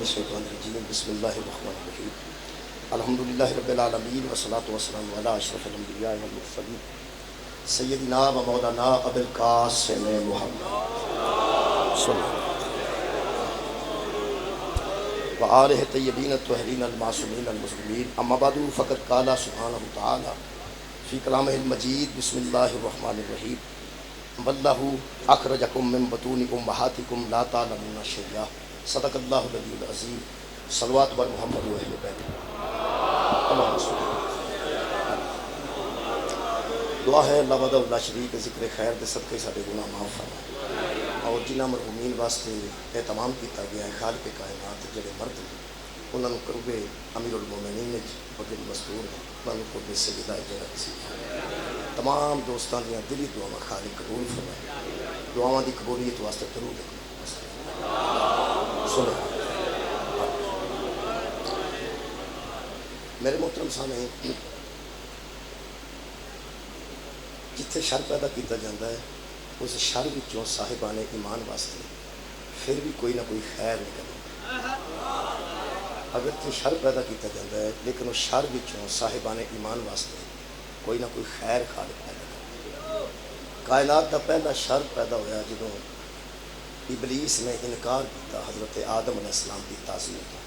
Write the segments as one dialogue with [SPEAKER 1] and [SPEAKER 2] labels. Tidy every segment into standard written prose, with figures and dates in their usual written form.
[SPEAKER 1] من الشیطان الرجیم بسم اللہ الرحمن الرحیم الحمدللہ رب العالمین والصلاة والسلام علی اشرف الانبیاء والمرسلین سیدنا و مولانا ابو القاسم محمد صلی اللہ علیہ وسلم وآلہ الطیبین الطاہرین المعصومین المظلومین اما بعد فقد قال سبحانہ تعالی فی کلامہ المجید بسم اللہ الرحمن الرحیم واللہ اخرجکم من بطون امہاتکم لا تعلمون شیئا صدق اللہ العلی العظیم صلوات بر محمد و اہل بیت اللہم صلی دعا ہے اللہ وحدہ لا شریک ذکر خیر دے صدقے سارے گناہ معاف فرمائے اور جنہ مرحومین واسطے اہتمام کیتا گیا ہے خالق کائنات جڑے مرد ہیں انہوں نے قرب امیر المومنین اور جڑے مستور ہیں انہوں کو بے سجدہ جنت نصیب تمام دوستان دیا دلی دعا خالق قبول فرمائے دعاواں دی قبولیت واسطے ضرور ہے سنیں میرے محترم سامعین جتھے شر پیدا کیتا جاتا ہے اس شر وچوں صاحبان ایمان واسطے پھر بھی کوئی نہ کوئی خیر نکلے اگر تو شر پیدا کیتا جاتا ہے لیکن اس شر وچوں صاحبان ایمان واسطے کوئی نہ کوئی خیر خالق پیدا کرتا کائنات دا پہلا شر پیدا ہویا جدوں ابلیس نے انکار کیتا حضرت آدم علیہ السلام کی تعظیم کا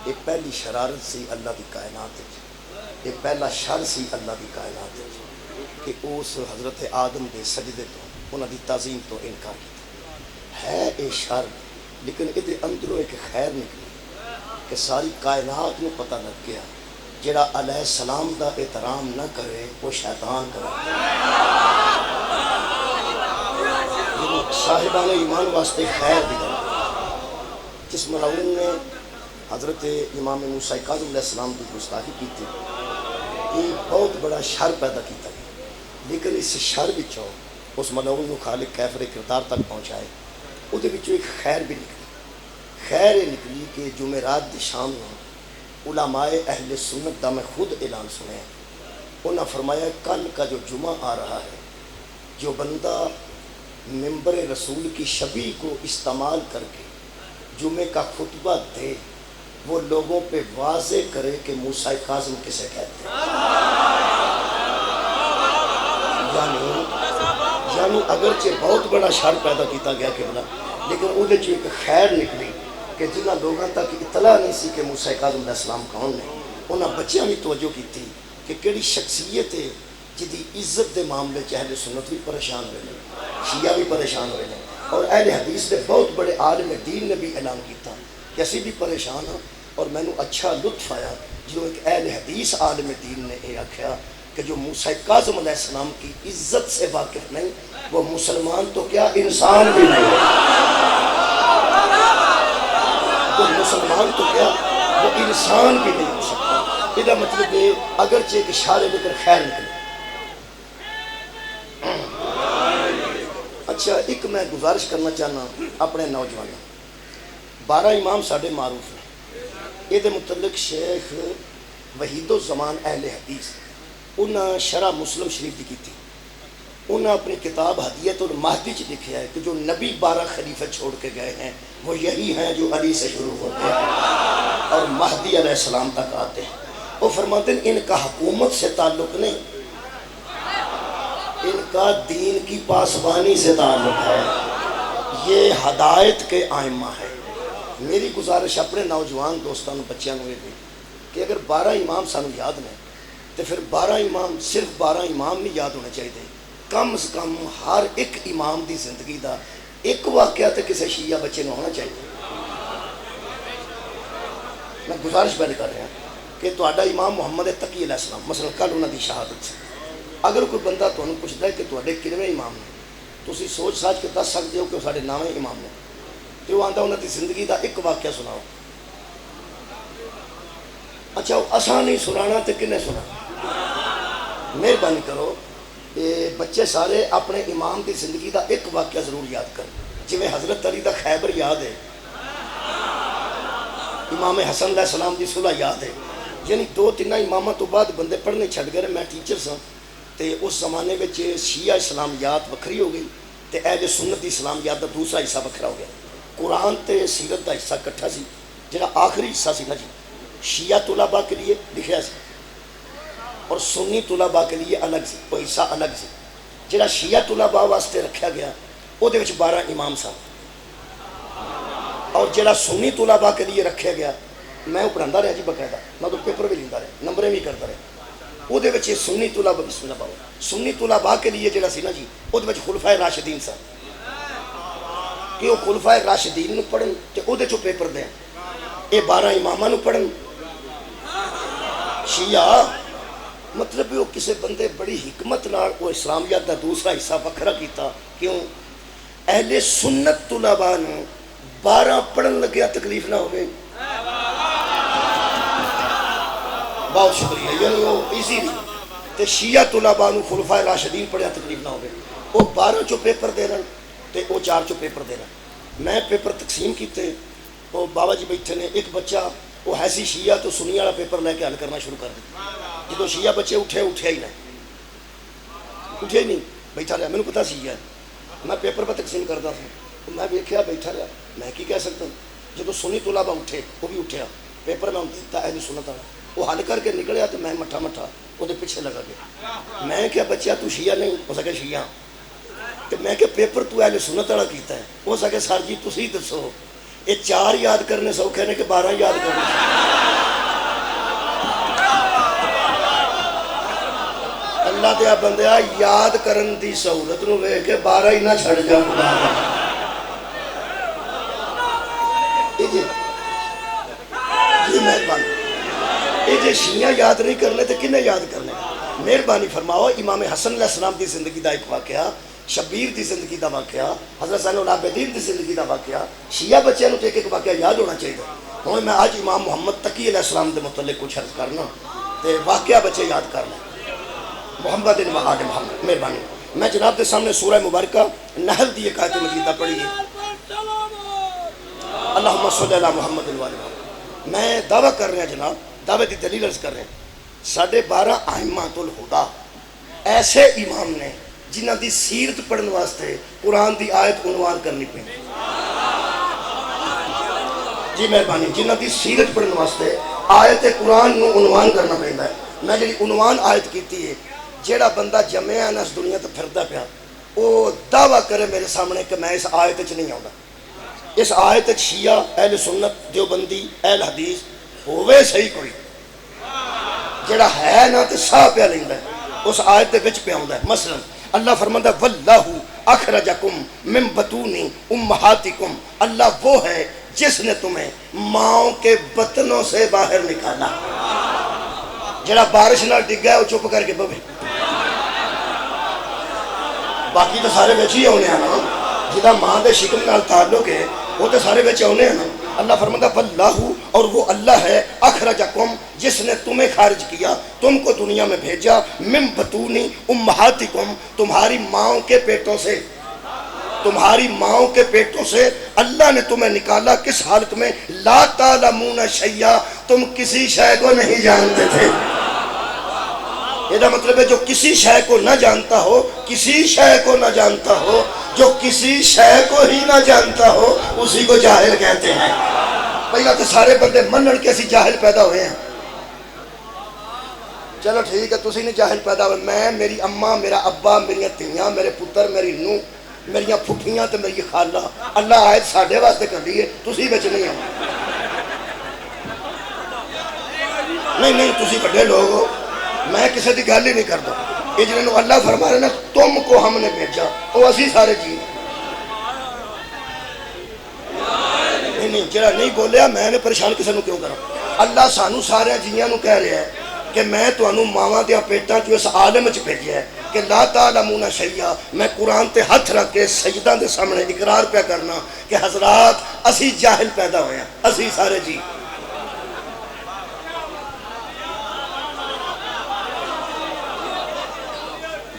[SPEAKER 1] یہ پہلی شرارت سی اللہ کی کائنات یہ پہلا شر سی اللہ کی کائنات کہ اس حضرت آدم کے سجدے تو انہوں کی تعظیم تو انکار کیتا ہے اے شر لیکن یہ اندروں ایک خیر نکلی کہ ساری کائنات میں پتہ لگ گیا جڑا علیہ السلام دا احترام نہ کرے وہ شیطان کرے صاحبان ایمان واسطے خیر دیا جس ملعون نے حضرت امام موسیٰ کاظم علیہ السلام کی گستاخی کی تھی یہ بہت بڑا شر پیدا کیتا گیا لیکن اس شر وچوں اس ملعون کو خالق کیفر کردار تک پہنچائے وہ ایک خیر بھی نکلی خیر یہ نکلی کہ جمعرات دی شام میں علماء اہل سنت دا میں خود اعلان سنے انہوں نے فرمایا کل کا جو جمعہ آ رہا ہے جو بندہ ممبر رسول کی شبیہ کو استعمال کر کے جمعے کا خطبہ دے وہ لوگوں پہ واضح کرے کہ موسیٰ کاظم کسے کہتے ہیں یعنی اگرچہ بہت بڑا شر پیدا کیتا گیا کہ بلا لیکن وہ ایک خیر نکلی کہ جنہ لوگوں تک اطلاع نہیں سی کہ موسیٰ کاظم علیہ السلام کون نے انہاں بچیاں بھی توجہ کی تھی کہ کیڑی شخصیت ہے جدی عزت دے معاملے اہل سنت بھی پریشان ہوئے شیعہ بھی پریشان ہوئے اور اہل حدیث دے بہت بڑے عالم دین نے بھی اعلان کیتا کہ اسی بھی پریشان ہاں اور میں نے اچھا لطف آیا جو ایک اہل حدیث عالم دین نے یہ آکھیا کہ جو موسیٰ کاظم علیہ السلام کی عزت سے واقف نہیں وہ مسلمان تو کیا انسان بھی نہیں وہ مسلمان تو کیا وہ انسان بھی نہیں ہو سکتا یہ مطلب ہے اگرچہ ایک اشارے لے کر خیر نکلے اچھا ایک میں گزارش کرنا چاہنا اپنے نوجوانوں 12 امام ساڑھے معروف ہیں یہ متعلق شیخ وحید الزمان اہل حدیث انہاں شرح مسلم شریف کی تھی انہاں اپنی کتاب ہدیت المہدی چ لکھا ہے کہ جو نبی 12 خلیفہ چھوڑ کے گئے ہیں وہ یہی ہیں جو علی سے شروع ہوتے ہیں اور مہدی علیہ السلام تک آتے ہیں وہ فرماتے ہیں ان کا حکومت سے تعلق نہیں ان کا دین کی پاسبانی سے تعلق ہے یہ ہدایت کے آئمہ ہے میری گزارش اپنے نوجوان دوستان بچیاں ہوئے بھی کہ اگر 12 امام سانو یاد نہیں تو پھر 12 امام صرف 12 امام نہیں یاد ہونے چاہیے کم از کم ہر ایک امام دی زندگی دا ایک واقعہ تو کسی شیعہ بچے نہ ہونا چاہیے میں گزارش پہلے کر رہا ہوں کہ تہاڈا امام محمد تقی علیہ السلام مثلا کل انہوں دی شہادت سے اگر کوئی بندہ تمہیں پوچھتا ہے کہ تواڈے کتنے امام نے تسی سوچ ساچ کے دس سکتے ہو کہ وہ سارے 9 امام نے تو وہ آندا انہوں کی زندگی دا ایک واقعہ سناؤ اچھا وہ اساں نہیں سنانا تو کنے سنا مہربانی کرو بچے سارے اپنے امام کی زندگی دا ایک واقعہ ضرور یاد کر جویں حضرت علی دا خیبر یاد ہے امام حسن علیہ السلام دی صلح یاد ہے یعنی 2-3 اماموں تو بعد بندے پڑھنے چھڑ گئے میں ٹیچر سا تے اس زمانے میں شیعہ اسلامیات وکری ہو گئی تے اہل سنت اسلامیات دا دوسرا حصہ وکھرا ہو گیا قرآن تے سیرت دا حصہ کٹھا سی جڑا آخری حصہ سی نا جی شیعہ طلباء کے لیے لکھیا سی اور سنی طلباء کے لیے الگ سی، وہ حصہ الگ سی۔ جڑا شیعہ طلباء واسطے رکھا گیا وہ دے وچ 12 امام سن، اور جڑا سنی طلباء کے لیے رکھا گیا میں وہ پڑھاتا رہا جی باقاعدہ، میں تو پیپر بھی لینا رہا، نمبریں بھی کرتا رہا، وہ دے وچ سنی طلباء بسم اللہ پاؤ سنی طلباء کے لیے جڑا سی نا جی وہ دے وچ خلفائے راشدین سن کہ وہ خلفائے راشدین نو پڑھن تے او دے چوں پیپر دیں، اے 12 اماماں نو پڑھن۔ شیعہ مطلب وہ کسے بندے بڑی حکمت نال وہ اسلامیت دا دوسرا حصہ وکھرا کیتا، کیوں اہل سنت طلباء نو 12 پڑھن لگیا تکلیف نہ ہوئے۔ بہت شکریہ، یعنی وہ ایزی نہیں تے شیعہ طلباء نو خلفائے راشدین پڑھیا تکلیف نہ ہوئے، وہ 12 چو پیپر دے رہے تے وہ 4 چو پیپر دے رہے۔ میں پیپر تقسیم کیتے، وہ بابا جی بیٹھے نے، ایک بچہ وہ ایسی شیعہ تو سنی والا پیپر لے کے حل کرنا شروع کر دیا، جدو شیعہ بچے اٹھے ہی نہیں بیٹھا رہا، میں نے پتا شیعہ ہے، میں پیپر پر تقسیم کرتا تھا، میں دیکھا بیٹھا رہا، میں کی کہہ سکتا ہوں۔ جدو سنی طلباء اٹھے وہ بھی اٹھیا، پیپر میں دیتا اہل سنت والا، وہ حل کر کے نکلیا تو میں مٹھا وہ پیچھے لگا گیا۔ میں کیا بچہ تو شیعہ نہیں ہو سکے شیعہ، تو میں کہ پیپر تو اہل سنت والا کیتا ہے، ہو سکے سر جی تسی دسو یہ 4 یاد کرنے سوکھے نے کہ 12 یاد کرنے؟ اللہ دیا بندیا یاد کرن دی سہولت نو ویکھ کے 12 ہی نہ چھڑ جا۔ مہربانی، یہ جی شیعہ یاد نہیں کرنے تو کنے یاد کرنے؟ مہربانی فرماؤ، امام حسن علیہ السلام دی زندگی دا ایک واقعہ، شبیر دی زندگی دا واقعہ، حضرت زین العابدین دی زندگی دا واقعہ، شیعہ بچے نو ایک واقعہ یاد ہونا چاہیے۔ ہوں میں آج امام محمد تقی علیہ السلام دے متعلق کچھ عرض کرنا تے واقعہ بچے یاد کرنا۔ محمد وآل محمد، مہربانی میں جناب دے سامنے سورہ مبارکہ نحل دی ایک آیت مجیدہ پڑھی ہے، اللہم صلی علی محمد وآل محمد۔ میں دعویٰ کر رہے ہیں جناب، دعوے دی دلیل عرض کر رہے ہیں، 12.5 ائمۃ الہدیٰ ایسے امام نے جنہ دی سیرت پڑھن واسطے قرآن دی آیت عنوان کرنی پڑی۔ جی مہربانی، جنہ دی سیرت پڑھن واسطے آیت قرآن نو عنوان کرنا پڑتا ہے۔ میں جی عنوان آیت کیتی ہے، جیڑا بندہ جمعہ نا اس دنیا تے پھردا پیا وہ دعویٰ کرے میرے سامنے کہ میں اس آیت چ نہیں آؤں، اس آیت شیعہ اہل سنت دیوبندی اہل حدیث ہوئے صحیح کوئی، جیڑا ہے نا تے ساہ پیا لیندا ہے اس آیت دے وچ پیا ہوندا ہے۔ مثلا اللہ فرماندا واللہ اخرجکم من بطون امہاتکم، اللہ وہ ہے جس نے تمہیں ماؤں کے بطنوں سے باہر نکالا۔ جڑا بارش نہ ڈگا ہے وہ چپ کر کے بوے، باقی تو سارے بچ ہی ہونے ہیں نا، جہاں ماں دے شکم نال تعلق ہے وہ تو سارے بچ ہونے ہیں نا۔ اللہ فرماتا واللہ، اور وہ اللہ ہے اخرجکم جس نے تمہیں خارج کیا، تم کو دنیا میں بھیجا، من بطون امہاتکم تمہاری ماؤں کے پیٹوں سے، تمہاری ماؤں کے پیٹوں سے اللہ نے تمہیں نکالا۔ کس حالت میں؟ لا تعلمون شیئا، تم کسی شے کو نہیں جانتے تھے۔ یہ مطلب ہے جو کسی شے کو نہ جانتا ہو، کسی شے کو نہ جانتا ہو، جو کسی شے کو ہی نہ جانتا ہو اسی کو جاہل کہتے ہیں۔ پہلا تو سارے بندے منن کے اسی جاہل پیدا ہوئے ہیں۔ چلو ٹھیک ہے، تسی نہیں جاہل پیدا ہوئے، میں، میری اماں، میرا ابا، میری تیاں، میرے پتر، میری نو، میری پھپھیاں تے میری خالہ، اللہ آیت ساڈے واسطے کر دی ہے، تسی وچ نہیں ہو۔ نہیں تسی بڑے لوگ ہو، میں کسی کی گل ہی نہیں کرتا۔ یہ جنہوں اللہ فرما رہے نا تم کو ہم نے بھیجا، وہ اسی سارے جی نہیں جڑا نہیں بولیا میں نے پریشان کسی نے کیوں کرا۔ اللہ سانو سارے جیاں نو کہہ رہا ہے کہ میں تانوں ماواں دیا پیٹاں چ اس عالم چ بھیجیا ہے کہ لا تعلمون شیئا۔ میں قرآن تے ہاتھ رکھ کے سجدہ دے سامنے اقرار پہ کرنا کہ حضرات اسی جاہل پیدا ہوئے ہیں، اسی سارے جی۔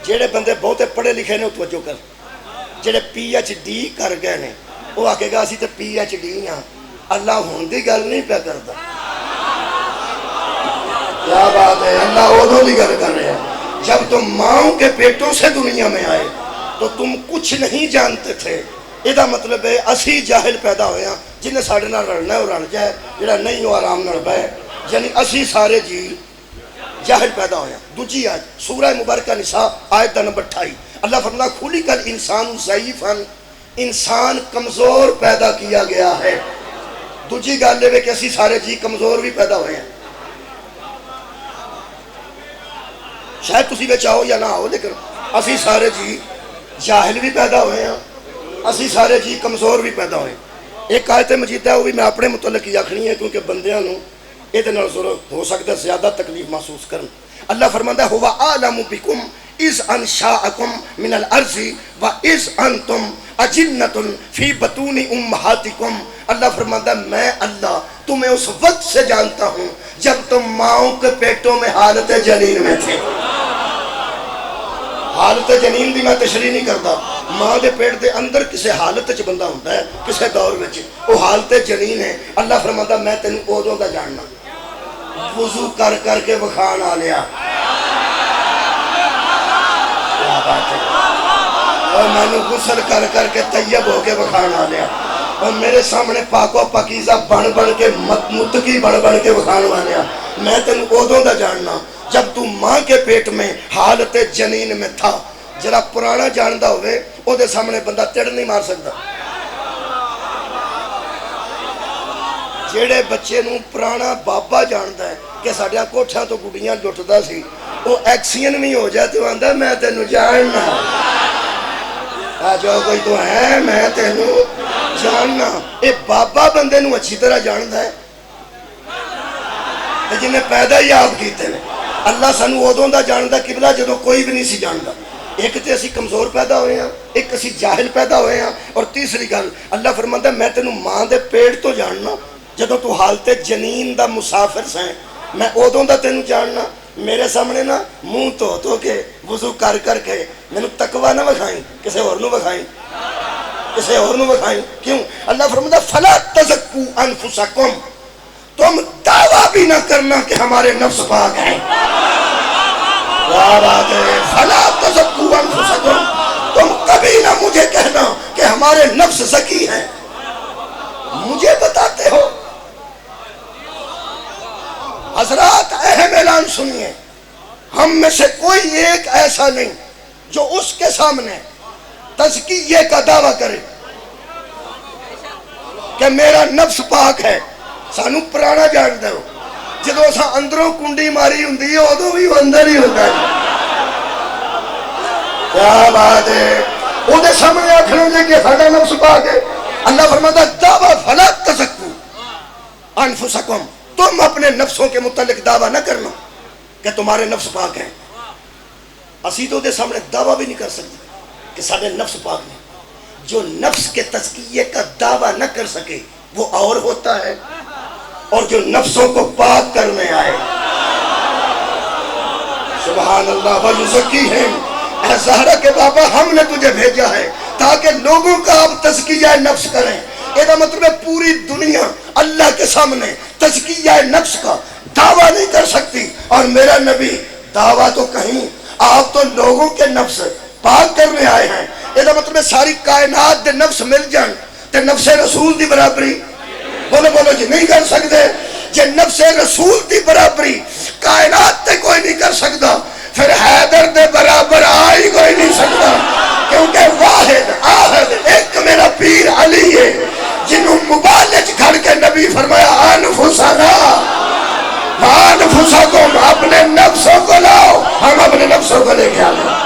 [SPEAKER 1] جڑے بندے بہتے پڑھے لکھے نے توجہ کر، جڑے پی ایچ ڈی کر گئے نے وہ آکے گا اسی تے پی ایچ ڈی ہاں، اللہ ہون دی گل نہیں پہ کرتا۔ کیا بات ہے، اللہ ادھوں دی گل کر رہے ہیں جب تم ماؤں کے پیٹوں سے دنیا میں آئے تو تم کچھ نہیں جانتے تھے، یہ مطلب ہے اسی جاہل پیدا ہوئے ہیں، جنہیں ساڑھے نال رلنا ہے وہ رل جائے، جڑا نہیں وہ آرام نال بہے، یعنی اسی سارے جی جاہل پیدا ہوئے ہیں۔ دوجی آیت سورہ مبارکہ نساء آیت نمبر 28، اللہ فرماتا خلق الانسان ضعیفا، انسان کمزور پیدا کیا گیا ہے۔ دوجی گل ہے کہ اسی سارے جی کمزور بھی پیدا ہوئے ہیں، شاید تسی بچ آؤ یا نہ آؤ، لیکن اسی سارے جی جاہل بھی پیدا ہوئے ہیں، اسی سارے جی کمزور بھی پیدا ہوئے ہیں۔ ایک آیت مجید ہے وہ بھی میں اپنے متعلق ہی آکھنی ہے، کیونکہ بندیاں نوں یہ ضرورت ہو سکتا ہے زیادہ تکلیف محسوس کرن۔ اللہ فرماتا ہے هو اعلم بكم اذ انشاءکم من الارض واذ انتم اجنۃ فی بطون امہاتکم، اللہ فرماتا ہے میں اللہ تمہیں اس وقت سے جانتا ہوں جب تم ماؤں کے پیٹوں میں حالت جنین میں تھے۔ حالت جنین دی میں تشریح نہیں کرتا، ماں دے پیٹ دے اندر کسے حالت چ بندہ ہوتا ہے، کسے دور میں وہ حالت جنین ہے۔ اللہ فرماتا میں تینوں ادوں دا جاننا، وضو کر کر کے بخان آ لیا، کیا بات ہے، اور میں نے غسل کر کر کے طیب ہو کے بخان آ لیا، اور میرے سامنے پاک و پاکیزہ بن بن کے متقی بن بن کے بخان آ لیا۔ میں تینوں ادوں دا جاننا جب تو ماں کے پیٹ میں حالت جنین میں تھا۔ جرا پرانا جاندہ ہوئے او دے سامنے بندہ تڑ نہیں مار سکتا۔ جیڑے بچے نوں پرانا بابا جاندہ ہے کہ ساڑیاں کوٹھاں تو گڑیاں لٹدا سی، وہ ایکسین نہیں ہو جاتے، وہ آندہ میں تینوں جاننا، جو کوئی تو ہے میں تینوں جاننا۔ اے بابا بندے نوں اچھی طرح جاندہ ہے جنہیں پیدا ہی آپ کیتے ہیں۔ اللہ سانو ادوں دا جاندہ قبلہ جدوں کوئی بھی نہیں سی جاندہ۔ ایک تے اسی کمزور پیدا ہوئے ہیں، ایک اسی جاہل پیدا ہوئے ہیں، اور تیسری گل اللہ فرماتا ہے میں تینوں ماں دے پیٹ تو جاننا، جدوں تو حالت جنین دا مسافر سیں میں ادوں دا تینوں جاننا۔ میرے سامنے نا منہ تو کے وضو کر کر کے میں تقوی نہ بکھائیں، کسے اور نو بکھائیں، کسے اور نو بکھائیں۔ کیوں؟ اللہ فرماتا ہے فلا تزکوا انفسکم، تم دعویٰ بھی نہ کرنا کہ ہمارے نفس پاک ہیں۔ کیا بات ہے، فلا تزکوا انفسکم، تم کبھی نہ مجھے کہنا کہ ہمارے نفس زکی ہیں، مجھے بتاتے ہو۔ حضرات اہم اعلان سنیے، ہم میں سے کوئی ایک ایسا نہیں جو اس کے سامنے تزکیے کا دعویٰ کرے کہ میرا نفس پاک ہے۔ سانو پرانا جان دے ہو، جدو اسا اندروں کنڈی ماری ہوندی ہے ادو بھی اندر ہی ہوتا ہے۔ کیا بات ہے، وہ دے سامنے آکھنا جے کہ ساڈا نفس پاک ہے۔ اللہ فرماتا دعویٰ فلا تزکوا انفسکم، تم اپنے نفسوں کے متعلق دعویٰ نہ کرنا کہ تمہارے نفس پاک ہیں۔ اسی تو دے سامنے دعویٰ بھی نہیں کر سکتے کہ ساڈے نفس پاک ہیں۔ جو نفس کے تزکیے کا دعویٰ نہ کر سکے وہ اور ہوتا ہے، اور جو نفسوں کو پاک کرنے آئے سبحان اللہ وَيُزَكِّيهِمْ، اے زہرا کے بابا ہم نے تجھے بھیجا ہے تاکہ لوگوں کا آپ تزکیہ نفس کریں۔ یہ مطلب ہے پوری دنیا اللہ کے سامنے تزکیہ نفس کا دعویٰ نہیں کر سکتی، اور میرا نبی دعویٰ تو کہیں، آپ تو لوگوں کے نفس پاک کرنے آئے ہیں۔ یہ مطلب ہے ساری کائنات دے نفس مل جان تے نفس رسول دی برابری بولو بولو جی نہیں کر سکتے۔ جے نفس رسول دی برابری کائنات تے کوئی نہیں کر سکتا، پھر حیدر دے برابر آئی کوئی نہیں سکتا، کیونکہ واحد آہد ایک میرا پیر علی ہے جنہوں مبالج کھڑ کے نبی فرمایا انفسنا انفسکم، اپنے نفسوں کو لاؤ، ہم اپنے نفسوں کو لے کے آ لیں۔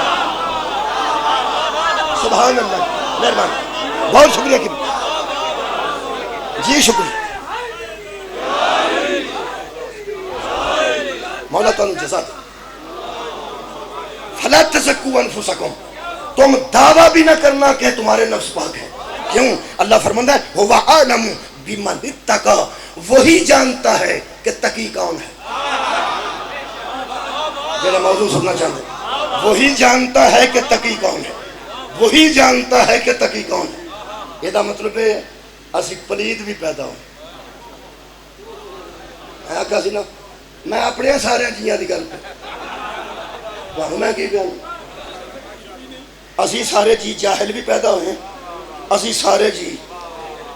[SPEAKER 1] سبحان اللہ، مہربانی، بہت شکریہ کی جی، شکریہ مولا تعالیٰ جزاک۔ فلا تزکوا انفسکم، تم دعویٰ بھی نہ کرنا کہ تمہارے نفس پاک ہے۔ کیوں؟ اللہ فرماتا ہے هو اعلم بمن اتقى، وہی جانتا ہے کہ تقی کون ہے۔ میرا موضوع سننا چاہتے ہیں، وہی جانتا ہے کہ تقی کون ہے، وہی جانتا ہے کہ تقی کون ہے۔ یہ مطلب ہے اسی پلید بھی پیدا ہوں، میں آکھا سی نا میں اپنے سارے جیاں دی گل پہ میں کی بیان، اسی سارے جی جاہل بھی پیدا ہوئے ہیں، اسی سارے جی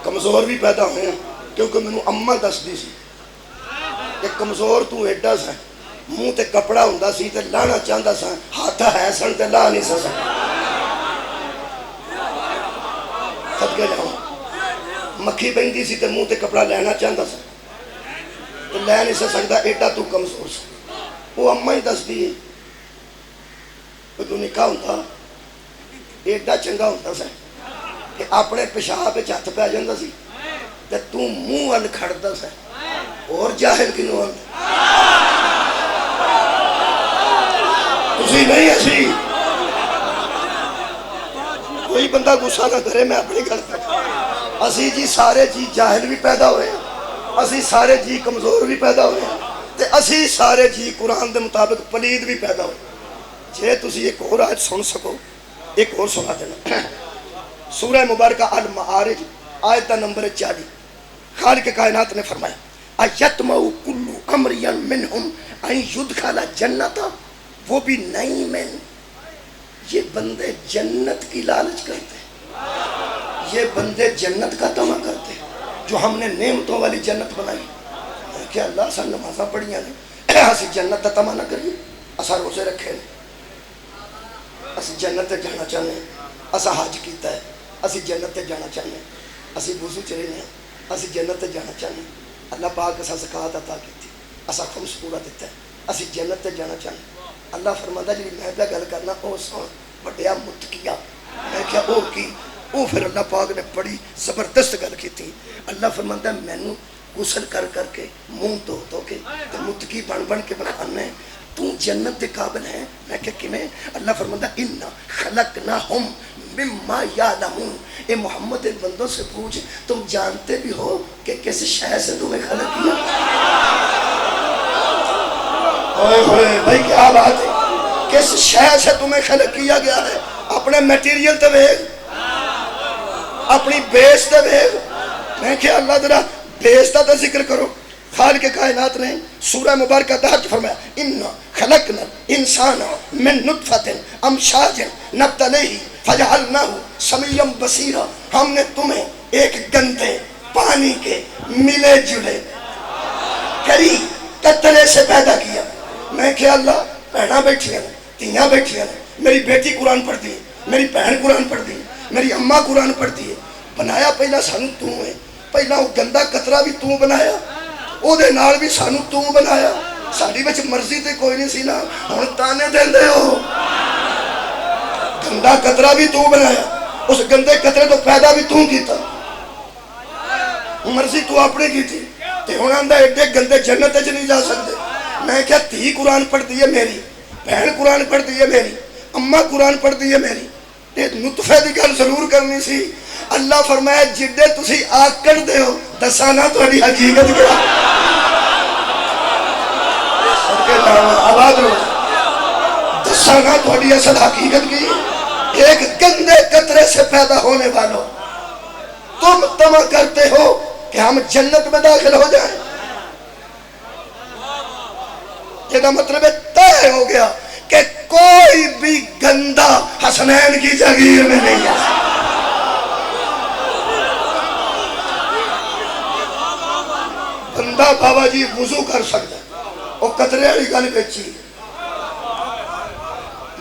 [SPEAKER 1] کمزور بھی پیدا ہوئے ہیں، کیونکہ مینوں اما دسدی سی کہ کمزور تو ایڈا سا، منہ تے کپڑا ہوندا سی تے لانا چاہندا سا، ہاتھ ہے سن تے لا نہیں سکدا۔ صدقے جاؤں، مکھی بہندی سی تے منہ تے کپڑا لینا چاہندا سا تے لے نہیں سکدا، ایڈا تو کمزور سا۔ وہ اما ہی دسدی ہے کہ تو نکاح ہوندا ایڈا چنگا ہوندا سا کہ اپنے پیشاب وچ ہاتھ پہ جاندا سی تے تو منہ ول کھڑدا سا، اور جاہل کنوں آندا تسی نہیں اسی کوئی بندہ غصہ نہ کرے، میں اپنی گل کر اسی جی سارے جی جاہل بھی پیدا ہوئے ہیں، اسی سارے جی کمزور بھی پیدا ہوئے ہیں تے اسی سارے جی قرآن دے مطابق پلید بھی پیدا ہوئے۔ جے تسی ایک اور آیت سن سکو، ایک اور سنا دینا، سورہ مبارکہ المعارج آیت نمبر 40، خالق کائنات نے فرمایا ایتمع کل امری منہم ان یدخل جنت، وہ بھی نعیم، یہ بندے جنت کی لالچ کرتے ہیں، یہ بندے جنت کا طمع کرتے ہیں، جو ہم نے نعمتوں والی جنت بنائی کہ اللہ سن نمازاں پڑھیاں نے، اسی جنت کا طمع نہ کریے، اسا روزے رکھے نے، اسی جنت تے جانا چاہنے ہیں، اسا حج کیتا ہے، اسی جنت تے جانا چاہنے ہیں، اسی وضو چ رہنے ہیں، اسی جنت تے جانا چاہنے ہیں، اللہ پاک اسا زکوٰۃ عطا کیتی، اسا خمس پورا دیتا ہے، اسی جنت تے جانا چاہنے ہیں۔ اللہ فرماتا جی میں پہ گل کرنا او سن بڑیا متقیا، میں کیا او کی او، پھر اللہ پاک نے بڑی زبردست گل کی تھی۔ اللہ فرماتا ہے مینوں غسل کر کر کے منہ دھو کے تے متقی بن بن کے بکھانا ہے، تو جنت دے قابل ہے؟ میں کہ کیویں؟ اللہ فرماتا ہے انا خلقناہم مما یعلمون، اے محمد ان بندوں سے پوچھ تم جانتے بھی ہو کہ کس شے سے تمہیں خلق کیا؟ بھائی کیا بات ہے، کس شے سے تمہیں خلق کیا گیا ہے؟ اپنے میٹیریل تے ویکھ، اپنی بیس تے ویکھ، میں کہ اللہ ذرا بیس کا تو ذکر کرو۔ خالق کائنات نے سورہ مبارکہ دہت فرمایا اِنَّا خَلَقْنَا الْإِنسَانَ مِن نُطْفَةٍ أَمْشَاجٍ نَبْتَلِيهِ فَجَعَلْنَاهُ سَمِيًّا بَصِيرًا، ہم نے تمہیں ایک گندے پانی کے ملے جلے کری قطرے سے پیدا کیا۔ میں کہ اللہ بہناں بیٹھی ہیں، تیاں بیٹھی ہیں، میری بیٹی قرآن پڑھتی ہے، میری بہن قرآن پڑھتی ہے، میری اماں قرآن پڑھتی ہے، بنایا پہلا سانو تو ہے، پہلا وہ گندا قطرہ بھی تو بنایا، او دے نال بھی سانو تو بنایا، ساڈی وچ مرضی تے کوئی نہیں سی نا، ہن تانے دیندے ہو، گندا قطرہ بھی تو بنایا، اس گندے قطرے تو پیدا بھی تو کیتا، مرضی تو اپنے کی تھی، تے ہن آندا ایڈے گندے جنت وچ نہیں جا سکتے۔ میں کیا تھی قرآن پڑھتی ہے میری، بہن قرآن پڑھتی ہے میری، اماں قرآن پڑھتی ہے میری، تے نطفے دی گل ضرور کرنی سی۔ اللہ فرمایا جدے تسی آکڑ دے ہو دساں نہ تہاڈی حقیقت کیا، صدقے جاواں آواز لو، دساں نہ تہاڈی اصل حقیقت کی، ایک گندے قطرے سے پیدا ہونے والوں تم طمع کرتے ہو کہ ہم جنت میں داخل ہو جائیں، یہ مطلب طے ہو گیا کہ کوئی بھی گندہ حسنین کی جاگیر میں نہیں ہے۔ بندہ بابا جی وضو کر سکتا ہے، وہ قطرے والی گل بیچی،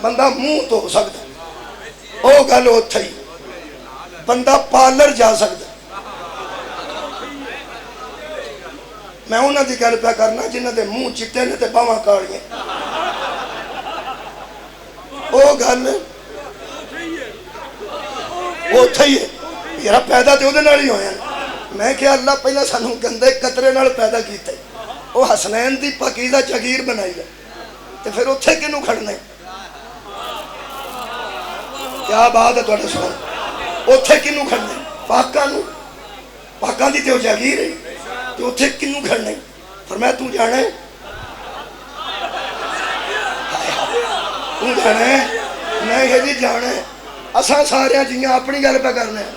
[SPEAKER 1] بندہ منہ دھو سکتا ہے، وہ گل اوتھے ہی، بندہ پارلر جا سکتا ہے۔ میں انہاں دی گل پہ کرنا جنہاں دے منہ چٹے نے تے باواں کالیاں، وہ گل اوتھے ہی ہے، میرا پیدا تے اودے نال ہی ہویا۔ میں کہ اللہ پہلا سانو گندے قطرے نال پیدا کیتا ہے، وہ حسنین دی پاکیزہ جاگیر بنائی ہے، تے پھر اوتھے کینوں کھڑنا ہے؟ کیا بات ہے تہاڈے سن، اوتھے کینوں کھڑنا ہے؟ پاکاں دی تے وہ جاگیر ہے، تے اوتھے کینوں کھڑنا ہے؟ فرمایا تو جانا ہے، تو جانا ہے؟ میں کہ جی جانا ہے، اساں سارے جیاں اپنی گل پہ کرنا ہے،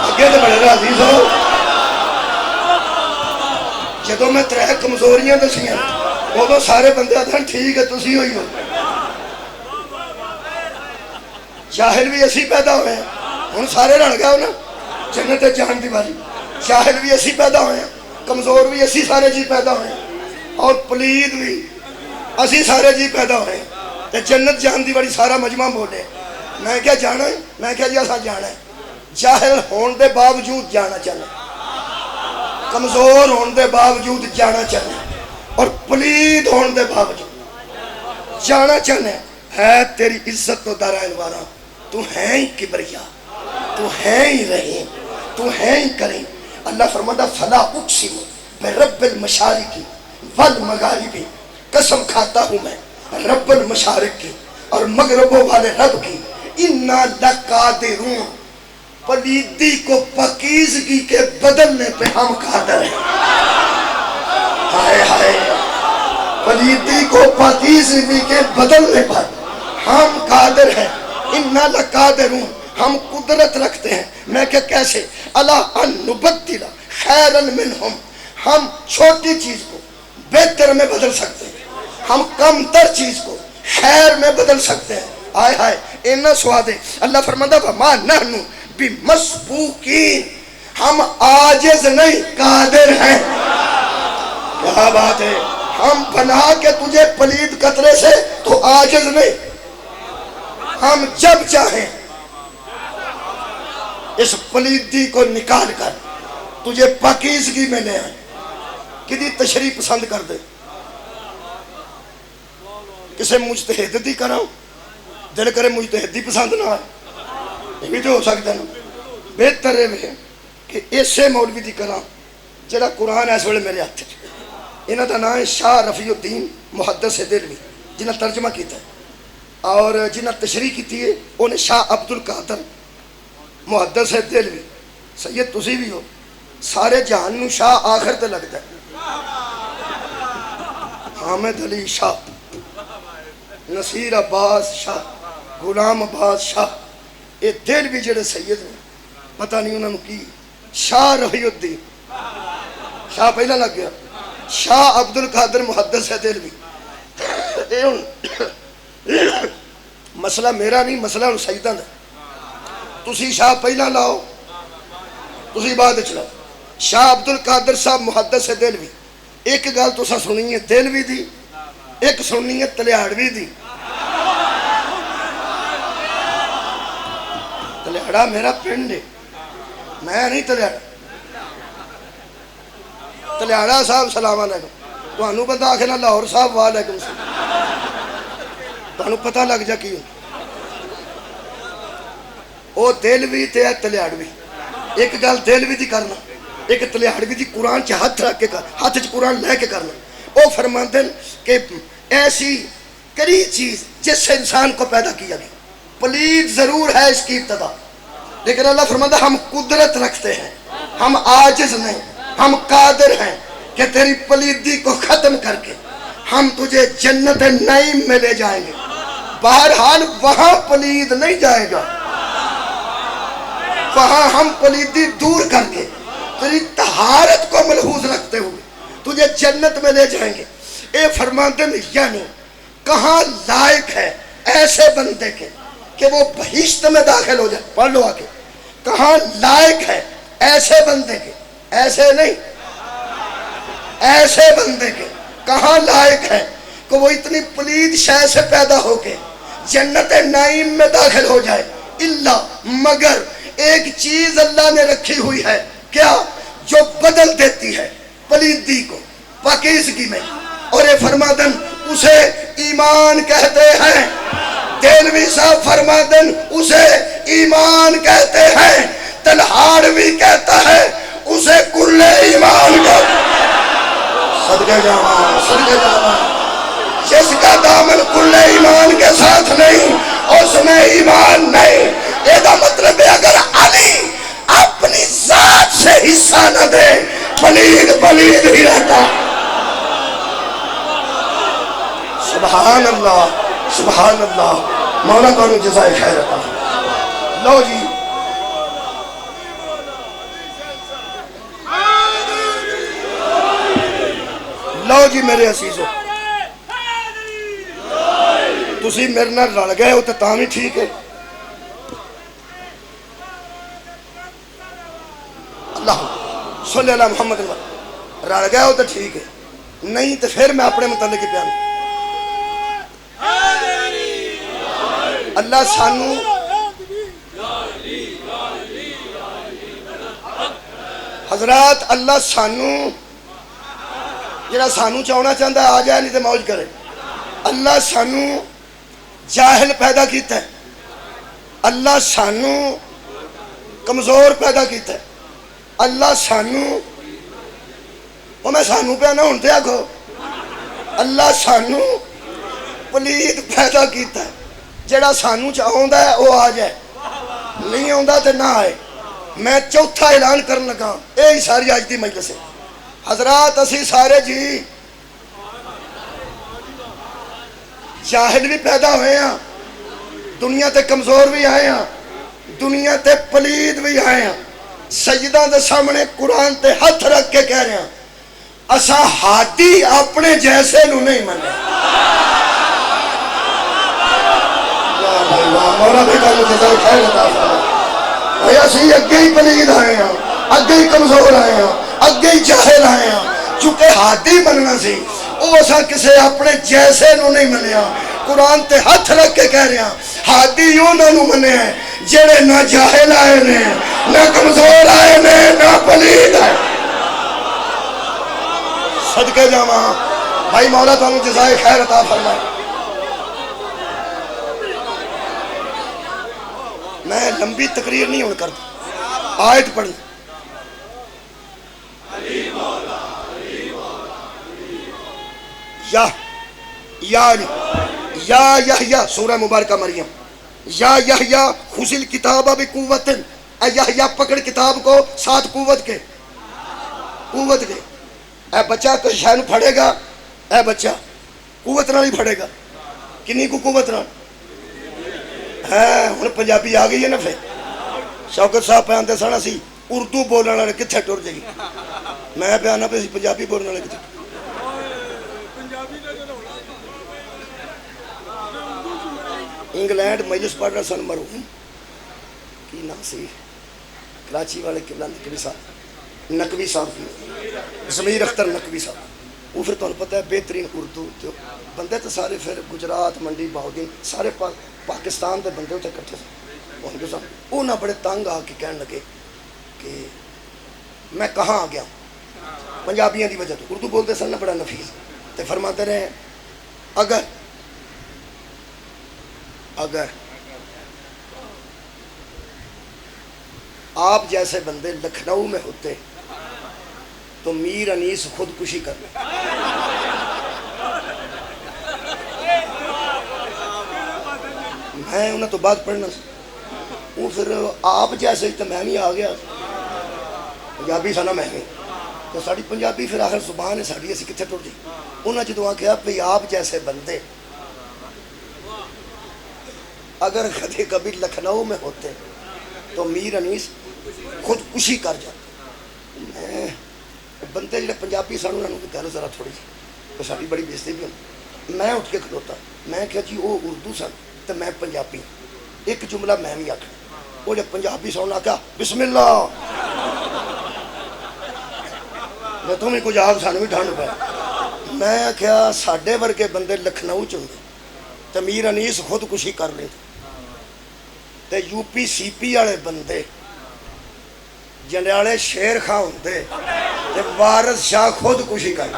[SPEAKER 1] اگے تو بڑے عزیز ہو، جدوں میں ترے کمزوریاں دسیاں ادو سارے بندے آدھے ٹھیک ہے تسی ہوئی ہو، جاہل بھی اسی پیدا ہوئے ہیں. ہوں سارے رل گئے نا جنت جان دی باری. جاہل بھی اسی پیدا ہوئے ہیں, کمزور بھی اسی سارے جی پیدا ہوئے ہیں, اور پلید بھی اسی سارے جی پیدا ہوئے ہیں. تے جنت جان دی باری سارا مجمع بولے. میں کیا جانا ہے؟ میں کیا جی اساں جانا ہے. جاہل ہون دے باوجود جانا چاہنا, کمزور ہون دے باوجود جانا چاہنا, اور پلید ہون دے باوجود جانا چاہنا ہے. تیری عزت تو دارائن والا, تو ہے ہی کبریا, تو ہے ہی رحیم, تو ہے ہی کریم. اللہ فرماتا فلا اقسم برب المشارق والمغارب, قسم کھاتا ہوں میں رب المشارق کی اور مغربوں والے رب کی, انا لقادرون, پلیدی کو پاکیزگی کے بدلنے پہ ہم قادر ہیں. ہائے ہائے, پلیدی کو پاکیزگی کے بدلنے پر ہم قادر ہیں. انا لقادرون, ہم قدرت رکھتے ہیں. میں کہ کیسے؟ الا ان نبدل خیرا منہم, ہم چھوٹی چیز کو بہتر میں بدل سکتے ہیں, ہم کم تر چیز کو خیر میں بدل سکتے ہیں. آئے ہائے اینا سوادے. اللہ فرماتا وما نحن بمسبوقین, ہم عاجز نہیں قادر ہیں. کیا بات ہے, ہم بنا کے تجھے پلید قطرے سے تو عاجز نہیں, ہم جب چاہیں اس پلیدی کو نکال کر تجھے پاکیزگی میں لے آئیں. کدی تشریح پسند کر دے, کسے مجتہد دی کراؤں, دل کرے مجتہدی پسند نہ آئے, یہ بھی تو ہو سکتا ہے. بہتر ہے کہ ایسے مولوی دی کراؤں جڑا قرآن اس ویلے میرے ہاتھ. انہاں دا نام ہے شاہ رفیع الدین محدث دہلوی, جنہاں ترجمہ کیتا ہے, اور جنہاں تشریح کی ہے انہیں شاہ عبد القادر محدث دہلوی. سید تسی بھی ہو, سارے جہان نو شاہ آخر تے لگتا ہے. حامد علی شاہ, نصیر عباس شاہ, غلام عباس شاہ, یہ دہلوی جڑے سید ہیں پتہ نہیں انہوں نے کی. شاہ رفیع الدین شاہ پہلا لگ گیا, شاہ عبد القادر محدث دہلوی. مسئلہ میرا نہیں, مسئلہ ان سیداں دا. تسی شاہ پہلا لاؤ, تسی بعد چلاؤ. شاہ عبد القادر صاحب محدث دہلوی, ایک گل تو سننی ہے دہلوی دی, ایک سننی ہے تلیاڑوی دی. تلیاڑا میرا پنڈ ہے, میں نہیں تلیاڑا. تلیاڑا صاحب سلام علیکم, تو انہوں بندہ آکھنا لاہور صاحب وعلیکم السلام, تو انہوں پتہ لگ جا کیوں. او دہلوی تے تلیاڑوی, ایک گل دہلوی دی کرنا, ایک تلیاڑوی دی قرآن چ ہاتھ رکھ کے کر, ہاتھ چ قرآن لے کے کرنا. او فرماتے ہیں کہ ایسی کری چیز جس سے انسان کو پیدا کیا گیا, پلید ضرور ہے اس کی ابتدا, لیکن اللہ فرماتا ہے ہم قدرت رکھتے ہیں, ہم عاجز نہیں, ہم قادر ہیں کہ تیری پلیدی کو ختم کر کے ہم تجھے جنت نعیم میں لے جائیں گے. بہرحال وہاں پلید نہیں جائے گا, وہاں ہم پلیدی دور کر کے تیری طہارت کو ملحوظ رکھتے ہوئے تجھے جنت میں لے جائیں گے. اے فرماتے ہیں یعنی کہاں لائق ہے ایسے بندے کے کہ وہ بہشت میں داخل ہو جائے. پڑھ لو آگے, کہاں لائق ہے ایسے بندے کے, ایسے نہیں ایسے بندے کے کہاں لائق ہے کہ وہ اتنی پلید شے سے پیدا ہو کے جنت نعیم میں داخل ہو جائے. اللہ مگر ایک چیز اللہ نے رکھی ہوئی ہے, کیا؟ جو بدل دیتی ہے پلیدی کو پاکیزگی میں, اور یہ فرمادن اسے ایمان کہتے ہیں. دہلوی صاحب فرمادن اسے ایمان کہتے ہیں, تلہاڑوی کہتا ہے اسے کل ایمان کہتے ہیں. صدقہ جاواں, صدقہ جاواں. جس کا دامن کل ایمان کے ساتھ نہیں اس میں ایمان نہیں. یہ دا مطلب ہے اگر علی اپنی ذات سے حصہ نہ دے پلید پلید ہی رہتا. سبحان اللہ, سبحان اللہ. مولا کو جزائے خیر عطا. لو جی لو جی میرے عزیزو, تسی میرے نال رل گئے ہو تو تاں بھی ٹھیک ہے, صلی اللہ محمد رل گیا ہو تو ٹھیک ہے، نہیں تو پھر میں اپنے متعلق ہی پیان اللہ سانو حضرات، اللہ سانو جڑا سانو چاہنا چاہتا ہے آ جائے، نہیں تو موج کرے۔ اللہ سانو جاہل پیدا کیتا ہے، اللہ سانو کمزور پیدا کیتا ہے، اللہ سانو وہ میں سانو پہ نہ ہوں تے آکھو اللہ سانو پلید پیدا کیتا ہے۔ جڑا سانو چاہوندا ہے وہ آ جائے، نہیں آوندا تے نہ آئے۔ میں چوتھا اعلان کرن لگا، اے ساری اج دی مجلس ہے حضرات، اسی سارے جی جاہل بھی پیدا ہوئے ہیں، دنیا تے کمزور بھی آئے ہیں، دنیا تے پلید بھی آئے ہیں۔ سجدہ دے سامنے قرآن تے ہاتھ رکھ کے کہہ رہے ہیں اسا ہادی اپنے جیسے نو نہیں منے۔ مولا بھی کہا جزائے خیر عطا فرمائے۔ اسی اگے ہی پلید آئے ہیں، اگے ہی کمزور آئے ہیں، اگے ہی جاہل آئے ہیں، چونکہ ہادی بننا سی وہ اسا کسے اپنے جیسے نو نہیں منیا۔ قرآن تے ہاتھ رکھ کے کہہ رہے ہیں ہادی انہوں نے منے ہیں جڑے نہ جاہل آئے نے، نہ کمزور آئے نے، نہ پلید آئے۔ صدقے جاواں بھائی، مولا تانوں جزائے خیر عطا فرمائے۔ میں لمبی تقریر نہیں ہون کرتا، آیت پڑھیں۔ یا یحییٰ سورہ مبارکہ مریم، یا یحییٰ خذ الکتاب بقوت، اے یحییٰ پکڑ کتاب کو ساتھ قوت کے، قوت کے۔ اے بچہ کس شے نوں پھڑے گا، اے بچہ قوت نال ہی پھڑے گا۔ کنی کو قوت نال ہے؟ ہن پنجابی آ گئی ہے نا، پھر شوکت صاحب پہ آندے سن اسی اردو بولن والے کتھے ٹر جائے، میں پہ آنا پہ پنجابی بولن والے کتھے۔ انگلینڈ مجلس پڑھ رہا سن مرحوم کی نام سی کراچی والے نقوی صاحب، ضمیر اختر نقوی صاحب، وہ پھر تمہیں پتہ ہے بہترین اردو جو بندے تو سارے پھر گجرات منڈی بہودین سارے پاکستان دے بندے اتنے کٹھے سن، وہ نہ بڑے تنگ آ کے کہنے لگے کہ میں کہاں آ گیا ہوں پنجابیاں دی وجہ تو، اردو بولتے سن نہ بڑا نفیس، تو فرماتے رہے اگر آپ جیسے بندے لکھنؤ میں ہوتے تو میر انیس خودکشی کر لیں۔ میں انہیں تو بات پڑھنا وہ پھر آپ جیسے تو میں بھی آ گیا پنجابی سا نا، میں بھی تو ساری پنجابی پھر آخر زبان ہے ساری، اسی کتنے ٹر جی۔ انہیں جدو آخیا بھئی آپ جیسے بندے اگر کبھی لکھنؤ میں ہوتے تو میر انیس خودکشی کر جاتے۔ میں بندے جڑے پنجابی سن انہوں نے کہہ لو ذرا تھوڑی جی تو ساری بڑی بےزتی بھی ہوتی۔ میں اٹھ کے کھلوتا، میں کہا جی وہ اردو سن تو میں پنجابی، ایک جملہ میں بھی آخنا، وہ جب پنجابی سن آخیا بسم اللہ، میں تمہیں کچھ آپ سانو بھی ٹھنڈ پہ، میں آخیا ساڈے ورگے بندے لکھنؤ چ ہوندے تو میر انیس خودکشی کر لیں، تے یو پی سی پی والے بندے جنڈیالے شیر خان ہوندے تے وارث شاہ خودکشی کر،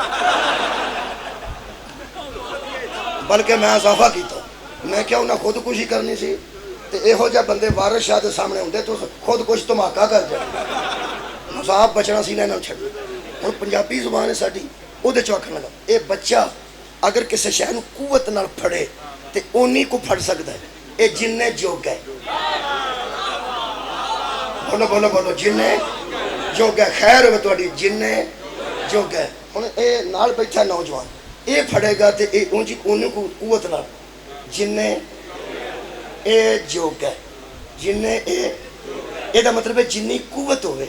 [SPEAKER 1] بلکہ میں اضافہ کیتا، میں کیا انہیں خودکشی کرنی سی تے یہو جہ بندے وارث شاہ دے سامنے ہوندے تو خودکش دھماکہ کر جائے، مصاب بچنا سی نہ انہوں چھڑ۔ ہن پنجابی زبان ہے ساڈی، وہ دے چوکھن لگا اے بچہ اگر کسی شے نوں قوت نال پھڑے تے اونی کو پھڑ سکتا ہے، اے جننے جوگ ہے، بولو بولو بولو، جننے جوگ ہے، خیر ہوئے تواڈی، جننے جوگ ہے۔ ہن اے نال بیٹھا نوجوان اے پھڑے گا تے اے اونجی اونی کو قوت نال، جننے اے جوگ ہے، جننے اے دا مطلب ہے جنی قوت ہوئے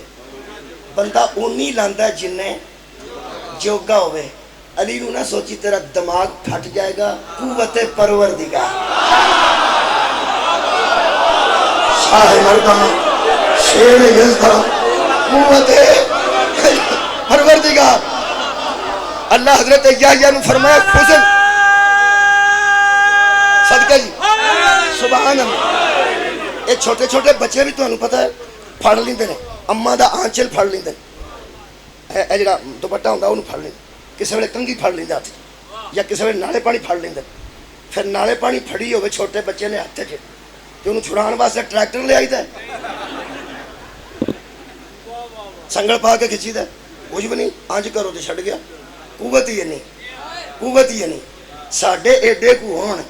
[SPEAKER 1] بندہ اونی لاندا ہے جننے جوگا ہوئے۔ علی نو نہ سوچی تیرا دماغ پھٹ جائے گا، قوت پروردگار شاہ مردہ شیر یزدہ قوت پروردگار اللہ حضرت یحییٰ نے فرمایا خزن صدقہ جی سبحان اللہ یہ چھوٹے چھوٹے بچے بھی تمہیں پتہ ہے پھڑ لیندے نے اماں دا آنچل پھڑ لیندے اے جڑا دوپٹہ ہوندا اونوں پھڑ لیندے کسے ویلے کنگھی پھڑ لیندے ہاتھ یا کسے ویلے نالے پانی پھڑ لیندے پھر نالے پانی پھڑی ہوئے چھوٹے بچے نے ہاتھ چ تے اونوں چھڑان واسطے ٹریکٹر لے آئیدا سنگل پا کے کھچی دا کچھ بھی نہیں آنج کرو تے چھڈ گیا قوت ہی نہیں ساڈے ایڈے کو ہون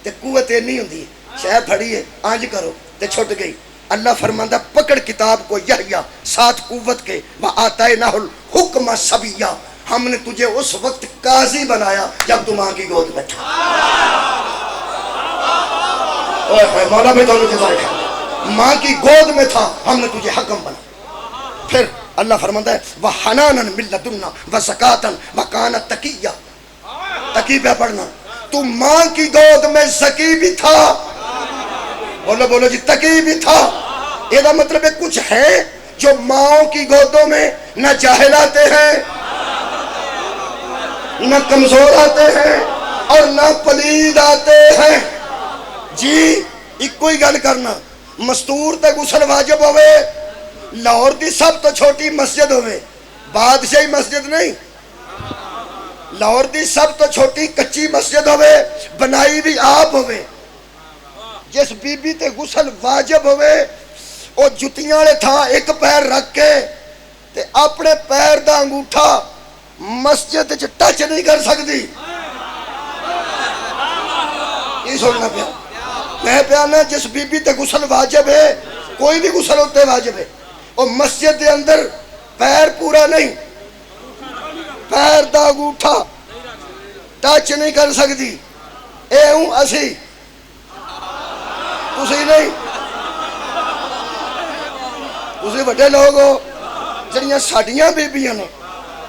[SPEAKER 1] تے قوت نہیں ہوندی شے پھڑی ہے آنج کرو تے چھٹ گئی اللہ فرماندا پکڑ کتاب کو یحییٰ ساتھ قوت کے وآتیناہ الحکم صبیہ ہم نے تجھے اس وقت قاضی بنایا جب تو ماں کی گود میں تھا مولا میں تو ماں کی گود میں تھا ہم نے تجھے حکم بنا پھر اللہ فرماندا ہے وحنانن من لدنا وزکاتن وکان تقیہ تقی پہ پڑھنا تو ماں کی گود میں زکی بھی تھا بولو جی تقی بھی تھا یہ مطلب ہے کچھ ہے جو ماں کی گودوں میں نہ جاہل آتے ہیں نہ کمزور آتے ہیں اور نہ پلید آتے ہیں جی ایک کوئی گل کرنا مستور تے غسل واجب ہوئے لاہور دی سب تو چھوٹی مسجد ہوئے بادشاہی مسجد نہیں لاہور دی سب تو چھوٹی کچی مسجد ہوئے بنائی بھی آپ ہوئے جس بی بی تے غسل واجب ہوئے او جتیاں لے تھا ایک پیر رکھ کے تے اپنے پیر دا انگوٹھا مسجد چ ٹچ نہیں کر سکتی یہ سننا پیا میں پیانا جس بی بی تے غسل واجب ہے کوئی بھی غسل ہوتے واجب ہے اور مسجد دے اندر پیر پورا نہیں پیر دا انگوٹھا ٹچ نہیں کر سکتی اے ہوں اسی تسی نہیں تسی بڑے لوگ ہو جڑیاں ساڈیاں بیبیاں نے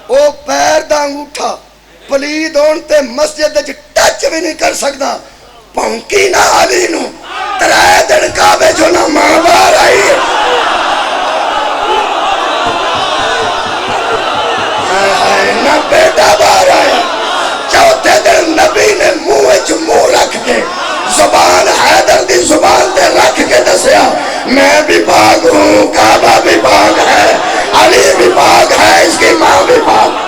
[SPEAKER 1] او پیر دا انگوٹھا پلید ہون تے مسجد وچ ٹچ بھی نہیں کر سکدا پونکی نہ علی نو ترائے دن کعبے جو نہ ماں باہر آئی نہ بیٹا باہر آیا چوتھے دن نبی نے منہ وچ منہ رکھ کے زبان حیدر دی زبان تے رکھ کے دسیا میں بھی پاک ہوں کعبہ بھی پاک ہے علی بھی پاک ہے اس کی ماں بھی پاک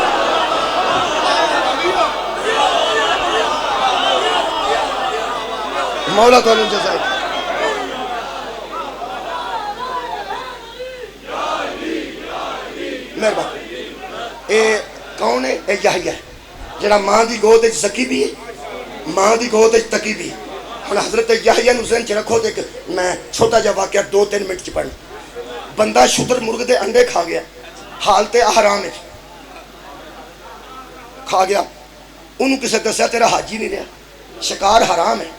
[SPEAKER 1] مولا تو انہیں جزائے مہربان اے کون ہے اے یحییٰ ہے جڑا ماں دی گود وچ زکی بھی ہے ماں دی گود وچ تقی بھی ہے ہن حضرت یحییٰ نو ذہن چ رکھو تے میں چھوٹا جا واقعہ 2-3 منٹ چ پڑھ بندہ شتر مرغ دے انڈے کھا گیا حالت احرام وچ کھا گیا انہوں کسے دسیا تیرا حاجی نہیں رہا شکار حرام ہے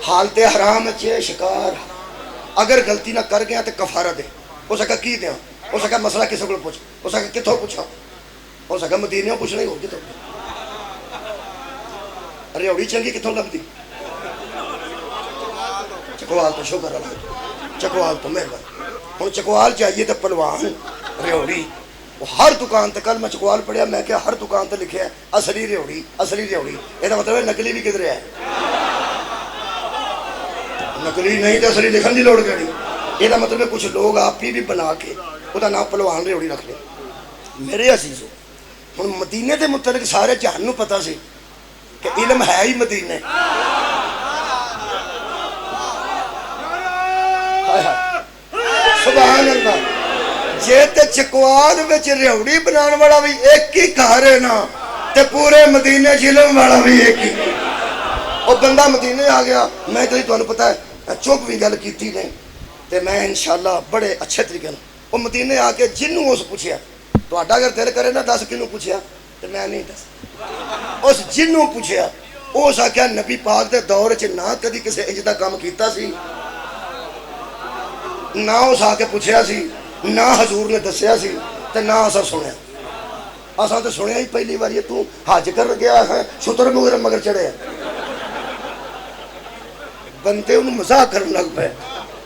[SPEAKER 1] حالت حرام ہے شکار اگر غلطی نہ کر گیا تو کفارہ دے ہو سکا کی دیا ہو سکا مسئلہ کسی کو پوچھ ہو سکا کتوں پوچھا ہو سکا مدینہ پوچھنا ہی ہو کتوں ریوڑی چنگی کتوں لگتی چکوال تو شکر اللہ چکوال تو مہربان ہوں چکوال چاہیے تو پلوان ریوڑی وہ ہر دکان تے کل میں چکوال پڑھیا میں کیا ہر دکان تے لکھیا ہے اصلی ریوڑی یہ مطلب ہے نقلی بھی کدھر ہے نقلی نہیں تو اصلی لکھن دی لوڑ کری یہ مطلب ہے کچھ لوگ آپ بھی بنا کے وہ نام پلوان ریوڑی رکھ لے میرے عزیزو ہن مدینے دے متعلق سارے جہان نو پتا سی کہ علم ہے ہی مدینے سبحان اللہ جے تے چکوال وچ ریوڑی بنان والا بھی ایک ہی گھر ہے نا تے پورے مدینے علم والا بھی ایک ہی وہ بندہ مدینے آ گیا میں تو تمہیں پتا ہے چپ بھی گل کیتی نہیں تے میں انشاءاللہ بڑے اچھے طریقے وہ مدینے آ کے جنوں اس پوچھیا تو اگر دل کرے نا دس کنوں پوچھیا تو میں نہیں دس اس جنوں پوچھیا اس آخیا نبی پاک دے دور چ نہ کدی کسی انج دا کام کیتا سی نہ اس آ کے پوچھیا سی نہ حضور نے دسیا سی تے نہ اسا سنیا اسا تے سنیا ہی پہلی بار تو حج کر گیا ہے شتر مگر چڑھے بندے انہوں مزاق کرنے لگ پے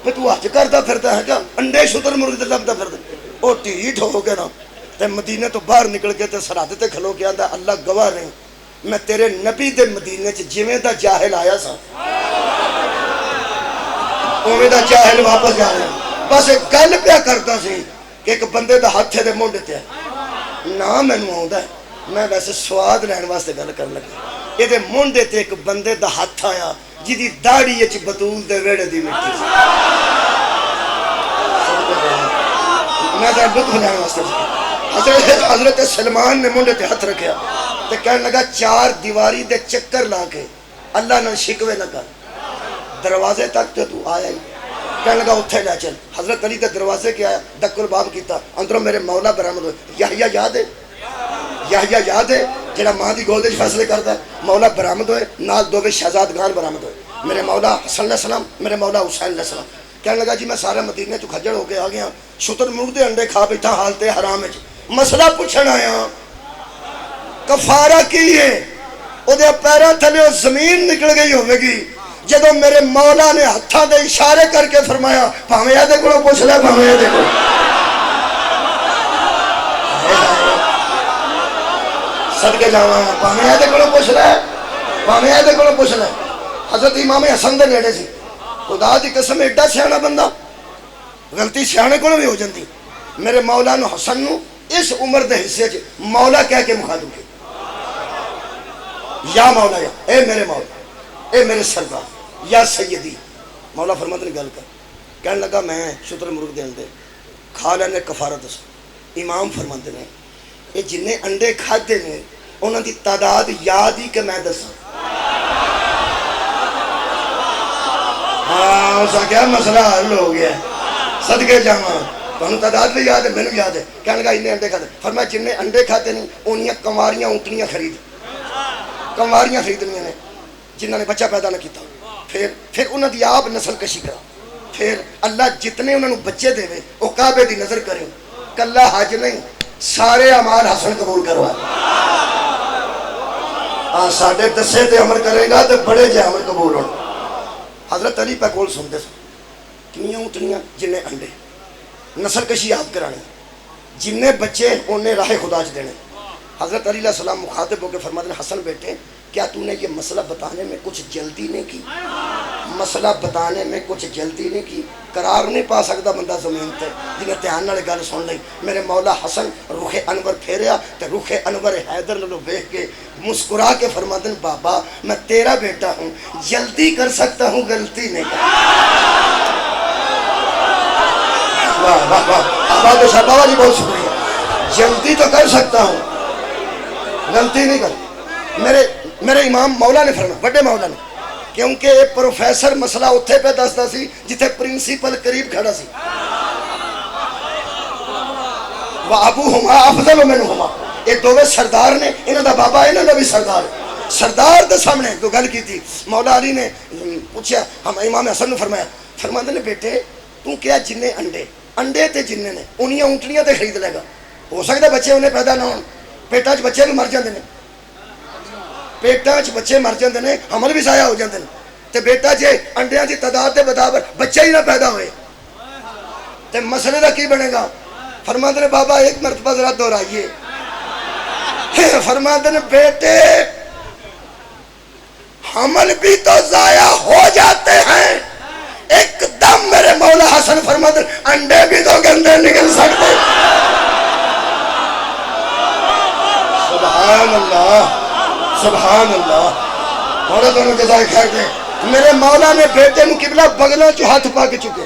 [SPEAKER 1] کہ تو حج کرتا پھرتا ہے کیا انڈے شتر مرغ تے لبدا پھردا او ٹھیٹ ہو کے نا تے مدینے تو باہر نکل کے تے سرحد تے کھلو کے آندا اللہ گواہ نہیں میں تیرے نبی دے مدینے چ جویں دا جاہل آیا سا اوویں دا جاہل واپس جا رہا بس ایک گل پیا کرتا سی کہ ایک بندے دا ہاتھ دے مونڈے تے نا مینوں آوندا ہے میں ویسے سواد لین واسطے گل کرن لگا اے دے مونڈے تے ایک بندے دا ہاتھ آیا جدی داڑھی وچ بطول دے ویڑے دی مٹی میں تے لطف لین واسطے حضرت سلمان نے مونڈے تے ہاتھ رکھیا تے کہنے لگا چار دیواری دے چکر لا کے اللہ نال شکوے نہ کر دروازے تک تے تو آیا ہی کہنے لگا اتھے لے چل حضرت علی تے دروازے کے آیا دکل باب کیتا اندروں میرے مولا برآمد ہوئے یحییٰ یاد ہے یحییٰ یاد ہے جڑا ماں دی گود وچ فیصلے کردا ہے مولا برآمد ہوئے نال دوویں شہزادگان برآمد ہوئے میرے مولا حسن علیہ السلام میرے مولا حسین علیہ السلام کہنے لگا جی میں سارے مدینے چ کھجڑ ہو کے آ گیا شتر مرغ دے انڈے کھا بیٹھا حالت حرام وچ مسئلہ پوچھن آیا کفارہ کی ہے او دے پیراں تھلے زمین نکل گئی ہوے گی جدوں میرے مولا نے ہتھاں دے اشارے کر کے فرمایا بھاویں اے دے کولوں پوچھ لے بھاویں اے دے کولوں صدقے جاواں بھاویں اے دے کولوں پوچھ لے بھاویں اے دے کولوں پوچھ لے حضرت امام حسن دے نیڑے سی خدا دی قسم ایڈا سیاںا بندہ غلطی سیانے کولوں بھی ہو جاندی میرے مولا نو حسن نو اس عمر دے حصے چ مولا کہہ کے مخاطب کے یا مولا یا اے میرے مولا اے میرے سردار یا سیدی مولا فرماتے نے گل کر کہنے لگا میں شتر مرغ دے انڈے کھا لینے کفارہ دس امام فرماتے نے یہ جنہیں انڈے کھاتے نے انہوں دی تعداد یاد ہی کہ میں دسا ہاں اس کا کیا مسئلہ حل ہو گیا صدقے جاواں تمہیں تعداد بھی یاد ہے میں نے یاد ہے کہنے لگا انہیں انڈے کھاتے فرمایا جنہیں انڈے کھاتے نہیں انہیں کنواریاں اونٹنیاں خرید کنواریاں خریدنیاں نے جنہوں نے بچہ پیدا نہ کیتا پھر انہوں دی آپ نسل کشی کرا پھر اللہ جتنے انہوں نے بچے دے وے وہ کعبے دی نظر کریں کلا حج نہیں سارے اعمال حسن قبول کروائے ساڈے دسے تے عمل کرے گا تو بڑے جے عمل قبول ہو حضرت علی پہ کول سنتے سن کنیاں اونٹنیاں جنہیں انڈے نسل کشی آپ کرانی جنہیں بچے انہیں راہ خدا چ دینے حضرت علی علیہ السلام مخاطب ہو کے فرماتے ہیں حسن بیٹے کیا تو نے یہ مسئلہ بتانے میں کچھ جلدی نہیں کی مسئلہ بتانے میں کچھ جلدی نہیں کی قرار نہیں پا سکتا بندہ زمین تے جنہیں دھیان نال گل سن لئی میرے مولا حسن رخ انور پھیریا تے رخ انور حیدر نالوں ویکھ کے مسکرا کے فرماتے ہیں بابا میں تیرا بیٹا ہوں جلدی کر سکتا ہوں غلطی نہیں کر واہ واہ واہ بابا صاحب بابا جی بہت شکریہ جلدی تو کر سکتا ہوں غلطی نہیں کر میرے امام مولا نے فرمایا بڑے مولا نے کیونکہ ایک پروفیسر مسئلہ اتھے پہ دستا سی جتھے پرنسپل قریب کھڑا سی وَأَبُوهُمَا أَفْضَلُ مِنْهُمَا یہ دووے سردار نے انہوں دا بابا انہوں دا بھی سردار سردار دے سامنے تو گل کی تھی مولا علی نے پوچھا ہم امام حسن نے فرمایا نے بیٹے تو کیا جننے انڈے تے جننے نے انہیاں اونٹنیاں تے خرید لے گا ہو سکتا بچے انہیں پیدا نہ ہون پیٹا چ بچے بھی مر جاندے نے پیٹا چ بچے مر جاندے نے حمل بھی ضائع ہو جاندے نے تے بیٹا جے انڈیاں دی تعداد دے برابر بچے ہی نہ پیدا ہوئے تے مسئلے دا کی بنے گا فرماتے نے بابا ایک مرتبہ ذرا دہرائیے فرماتے نے بیٹے حمل بھی تو ضائع ہو جاتے ہیں ایک دم میرے مولا حسن فرماتے ہیں انڈے بھی تو گندے نکل سکتے سبحان اللہ سبحان اللہ مولا دونوں جزائے خیر دے میرے مولا نے بیٹے نو قبلہ بغلوں چو ہاتھ پا کے چکے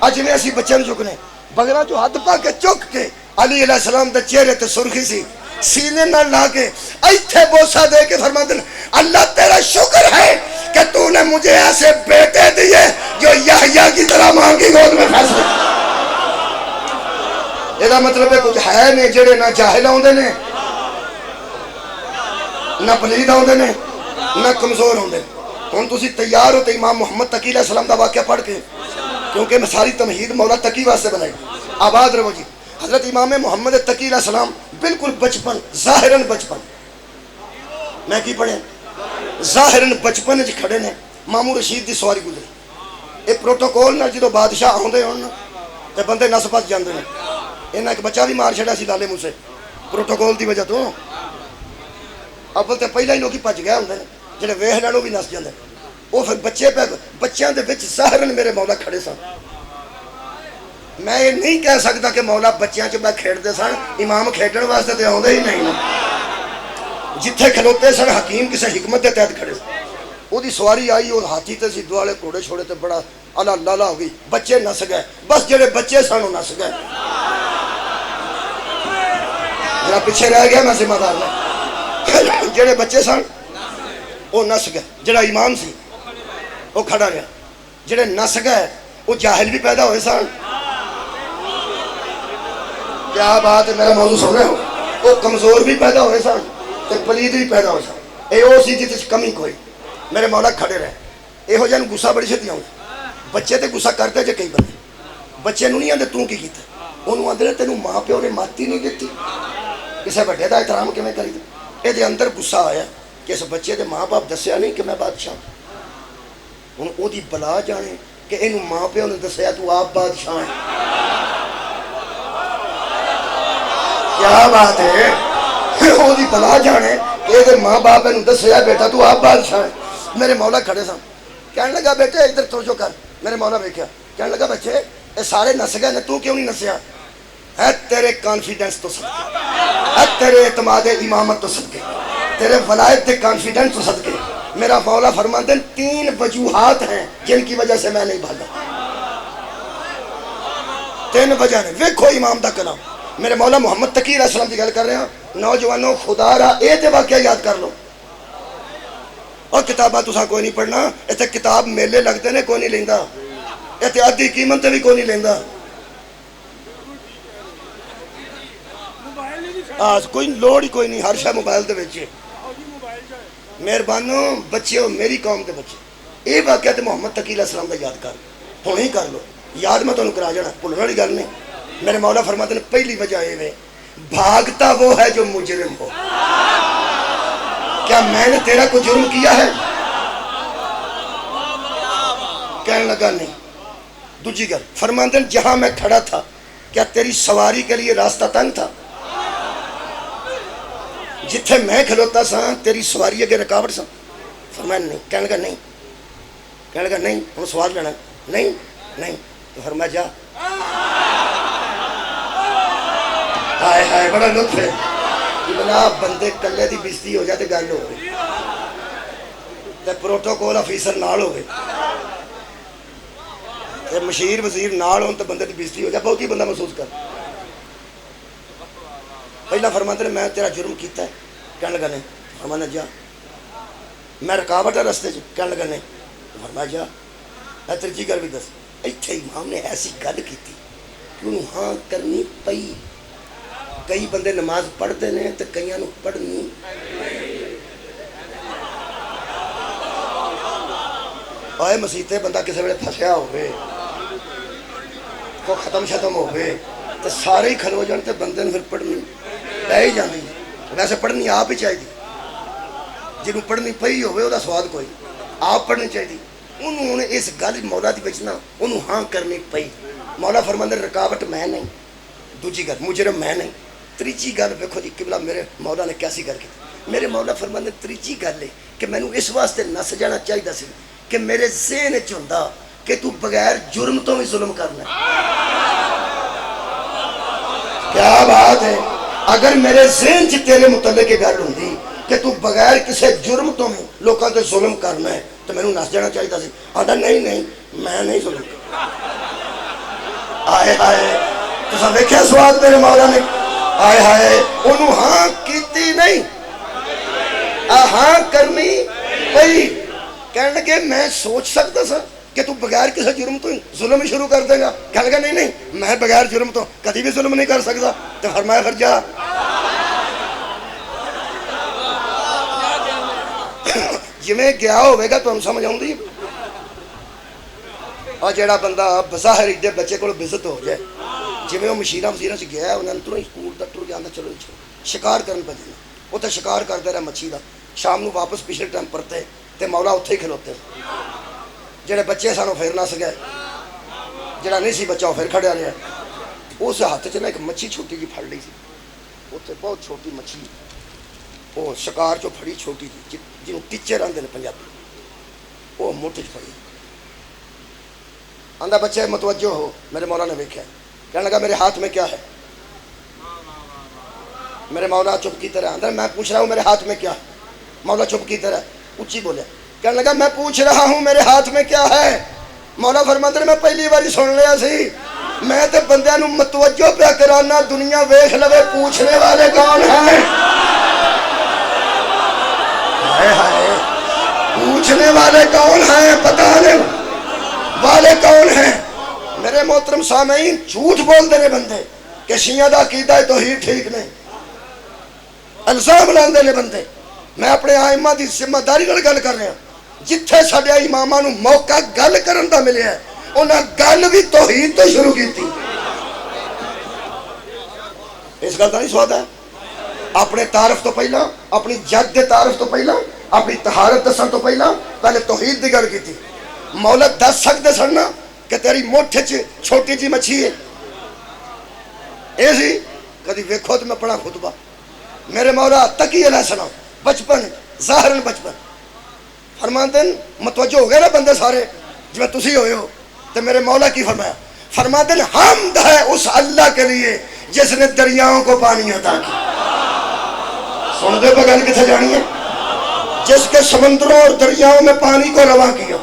[SPEAKER 1] اج میں اسی بچے نو چکنے بغلوں چو ہاتھ پا کے چک کے علی علیہ السلام دے چہرے تے سرخی سی سینے نہ لا کے ایتھے بوسا دے کے فرماتے ہیں اللہ تیرا شکر ہے کہ تو نے مجھے ایسے بیٹے دیے جو یحییٰ کی طرح ماں کی گود میں فیصلے یہ مطلب ہے کچھ ہے نہیں جڑے نہ جاہل ہوندے نے نہ پلید ہوندے نے نہ کمزور ہوندے ہن تسی تیار ہو تے امام محمد تقی علیہ السلام دا واقعہ پڑھ کے کیونکہ میں ساری تمہید مولا تقی واسطے بنائی آباد رہو جی حضرت امام محمد تقی علیہ السلام بالکل بچپن ظاہراً بچپن میں کی پڑھیں ظاہراً بچپن وچ کھڑے نے مامو رشید دی سواری گزری یہ پروٹوکول نہ جدو بادشاہ آندے ہون تے بندے نس پس جاندے نے انہیں ایک بچہ بھی مار چھڑا سی لالے موسے پروٹوکول کی وجہ تو اول تو پہلے ہی لوگ بج گئے ہوں جہاں ویخ لین وہ بھی نس جاتے وہ پھر بچے پہ بچوں کے ظاہرن میرے مولا کھڑے سن میں یہ نہیں کہہ سکتا کہ مولا بچیاں چ کھیڈتے سن امام کھیڈن واسطے تو آتے ہی نہیں جتھے کھلوتے سن حکیم کسی حکمت کے تحت کھڑے سن وہ سواری آئی وہ ہاتھی تے سی دوالے گھوڑے چھوڑے تے بڑا اللہ لالا ہو گئی بچے نس گئے بس جڑے بچے سن وہ نس گئے جڑا پیچھے رہ گیا میں ذمہ دار نہیں جڑے بچے سن وہ نس گئے جڑا امام سی وہ کھڑا رہا جڑے نس گئے وہ جاہل بھی پیدا ہوئے سن کیا بات ہے میرا موضوع سن رہے ہو وہ کمزور بھی پیدا ہوئے سن تے پلید بھی پیدا ہوئے سن اے وہ سی جس کمی کوئی میرے مولا کھڑے رہے یہو جہاں گسا بڑی چھتی آؤں بچے تے گسا کرتے جے کئی بندے بچے نو نہیں آتے تو کی کیتا انہوں آتے تینوں ماں پیو نے ماتی نہیں دیتی کسے بڑے دا احترام کیویں کری تے یہ اندر گسا آیا کہ اس بچے دے ماں باپ دسیا نہیں کہ میں بادشاہ ہوں وہ دی بلا جانے کہ انہوں ماں پیو نے دسیا تو آپ بادشاہ ہیں کیا بات ہے وہ دی بلا جانے کہ اگر ماں باپ انہوں دسیا بیٹا تو آپ بادشاہ ہیں میرے مولا کھڑے سن کہنے لگا بیٹے ادھر توجہ کر میرے مولا ویکھیا کہنے لگا بچے یہ سارے نس گئے نے تو کیوں نہیں نسیا ہے تیرے کانفیڈنس تو صدقے ہے تیرے اعتماد امامت تو صدقے تیرے ولایت دے کانفیڈنس تو صدقے میرا مولا فرماتے ہیں 3 وجوہات ہیں جن کی وجہ سے میں نہیں بھاگا 3 وجہ ہیں ویکھو امام دا کلام میرے مولا محمد تقی علیہ السلام کی گل کر رہے ہیں نوجوانوں خدا را اے تے واقعہ یاد کر لو اور کتاباں تساں کوئی نہیں پڑھنا ایتھے کتاب میلے لگتے نے کوئی نہیں لیندا ایتھے ادھی قیمت بھی کوئی نہیں لیندا کوئی لوڑ ہی کوئی نہیں ہر شے موبائل دے وچ مہربانو بچیو میری قوم دے بچے اے واقعہ تے محمد تقی علیہ السلام دا یاد کر ہن ہی کر لو یاد میں تانوں کرا جانا بھولن والی گل نہیں میرے مولا فرماتے ہیں پہلی وجہ یہ بھاگتا وہ ہے جو مجرم ہو کیا میں نے تیرا کوئی جرم کیا ہے کہنے لگا نہیں دوسری گل فرماتے ہیں جہاں میں کھڑا تھا کیا تیری سواری کے لیے راستہ تنگ تھا جتھے میں کھلوتا سا تیری سواری اگے رکاوٹ سا فرمایا نہیں کہنے لگا نہیں کہنے لگا نہیں ہم سوال لینا نہیں نہیں تو فرمایا جا ہائے ہائے بڑا لطف ہے بنا بندے کلے دی بستی ہو جاتے گل ہو گئی تے پروٹوکول آفیسر نال ہو گئے تے مشیر وزیر نال ہون تے بندے دی بستی ہو جائے بہت ہی بندہ محسوس کر پہلا فرماتے ہیں میں تیرا جرم کیتا ہے کہنے لگا نہیں فرمانا جا میں رکاوٹ ہے رستے کہنے لگا نہیں فرمایا جا میں تیری گل بھی دس ایتھے امام نے ایسی گل کی تھی کہ انہوں ہاں کرنی پئی کئی بندے نماز پڑھتے ہیں تو کئیاں نو پڑھنی آئے مسیطے بندہ کسی ویلے پھسیا ہوئے کو ختم شتم ہوئے تو سارے ہی کھلو جان تے بندے نے پھر پڑھنی پہ ہی جاندی ویسے پڑھنی آپ ہی چاہیے جنہوں پڑھنی پئی ہوئے وہ دا سواد کوئی آپ پڑھنی چاہیے انہوں نے اس گل مولا دی بچنا انہوں ہاں کرنی پئی مولا فرماندے رکاوٹ میں نہیں دوجی گل مجرم میں نہیں تریجی گل ویکھو جی قبلہ میرے مولا نے کیسی کر کے میرے مولا فرماندے تریجی گل ہے کہ میں نے اس واسطے نس جانا چاہیے سی کہ میرے ذہن وچ ہوندا کہ تو بغیر جرم تو بھی ظلم کرنا کیا بات ہے اگر میرے ذہن چ تیرے متعلق یہ گل ہوندی کہ تو بغیر کسی جرم تو بھی لوکاں تے ظلم کرنا ہے تو میں نس جانا چاہیے سی آندا نہیں نہیں میں نہیں ظلم کرنا آئے ہائے تساں ویکھیا سواد میرے مولا نے آئے ہائے انہوں ہاں کیتی نہیں ہاں کرنی پئی کہنے لگے میں سوچ سکتا سا کہ تو بغیر کسی جرم تو ظلم شروع کر دے گا کہنے لگا نہیں نہیں میں بغیر جرم تو کدی بھی ظلم نہیں کر سکتا تو فرمایا پھر جا جویں گیا ہوئے گا تو سمجھ آؤں دی اور جیڑا بندہ بظاہر ایڈے بچے کو بزت ہو جائے جویں وہ مشیرہ وزیرہ سے گیا ہے انہوں نے ترنت سکول دا ٹر جانا چلو شکار کرن پہ دینا وہ تو شکار کرتا رہا مچھی دا شام نو واپس پچھلے ٹائم پرتے تے مولا اتھے ہی کھلوتے جڑے بچے سانو پھر نس گئے جڑا نہیں سی بچہ وہ پھر کھڑیا رہا اس ہاتھ چ ایک مچھی چھوٹی جی پھڑ لی سی، اتنے بہت چھوٹی مچھی، وہ شکار چو پھڑی چھوٹی جی جنہوں ٹچر آتے ہیں پنجابی، وہ مٹھ چ پھڑی، آندا بچے متوجہ ہو، میرے مولا نے ویکھیا، کہنے لگا میرے ہاتھ میں کیا ہے؟ میرے مولا چپ کی طرح، اندر میں پوچھ رہا ہوں میرے ہاتھ میں کیا ہے؟ مولا چپ کی طرح اچھی بولے، کہنے لگا میں پوچھ رہا ہوں میرے ہاتھ میں کیا ہے؟ مولا فرماتے میں پہلی باری سن لیا سی، میں تے بندیاں نو متوجہ پیا کرانا، دنیا ویکھ لوے پوچھنے والے کون ہیں؟ ہائے ہائے، پوچھنے والے کون ہیں؟ بتانے والے کون ہیں؟ میرے محترم سامعین، جھوٹ بول دے بندے کہ شیعہ دا عقیدہ ہے توحید ٹھیک نہیں، الزام لاندے نے بندے۔ میں اپنے آئمہ دی ذمہ داری نال گل کر رہا ہوں، جتھے ساڈے اماماں نو موقع گل کرن دا ملیا ہے انہاں گل بھی توحید تو شروع کی تھی۔ اس گل دا نہیں سواد ہے؟ اپنے تعارف تو پہلا، اپنی جد دے تعارف تو پہلا، اپنی طہارت دسن تو پہلا پہلے توحید دی گل کی تھی۔ مولا دس سکتے سن نا کہ تیری مٹھ چ چھوٹی جی مچھی ہے، اے سی کدی ویکھو تو میں پڑھا خطبہ، میرے مولا تقی علیہ السلام بچپن ظاہرن بچپن فرماتے ہیں، متوجہ ہو گئے نا بندے سارے جی میں تسی ہوئے ہو، تو میرے مولا کی فرمایا؟ فرماتے ہیں حمد ہے اس اللہ کے لیے جس نے دریاؤں کو پانی عطا کیا۔ سن دے بغل کتھے جانی ہے؟ جس کے سمندروں اور دریاؤں میں پانی کو رواں کیا،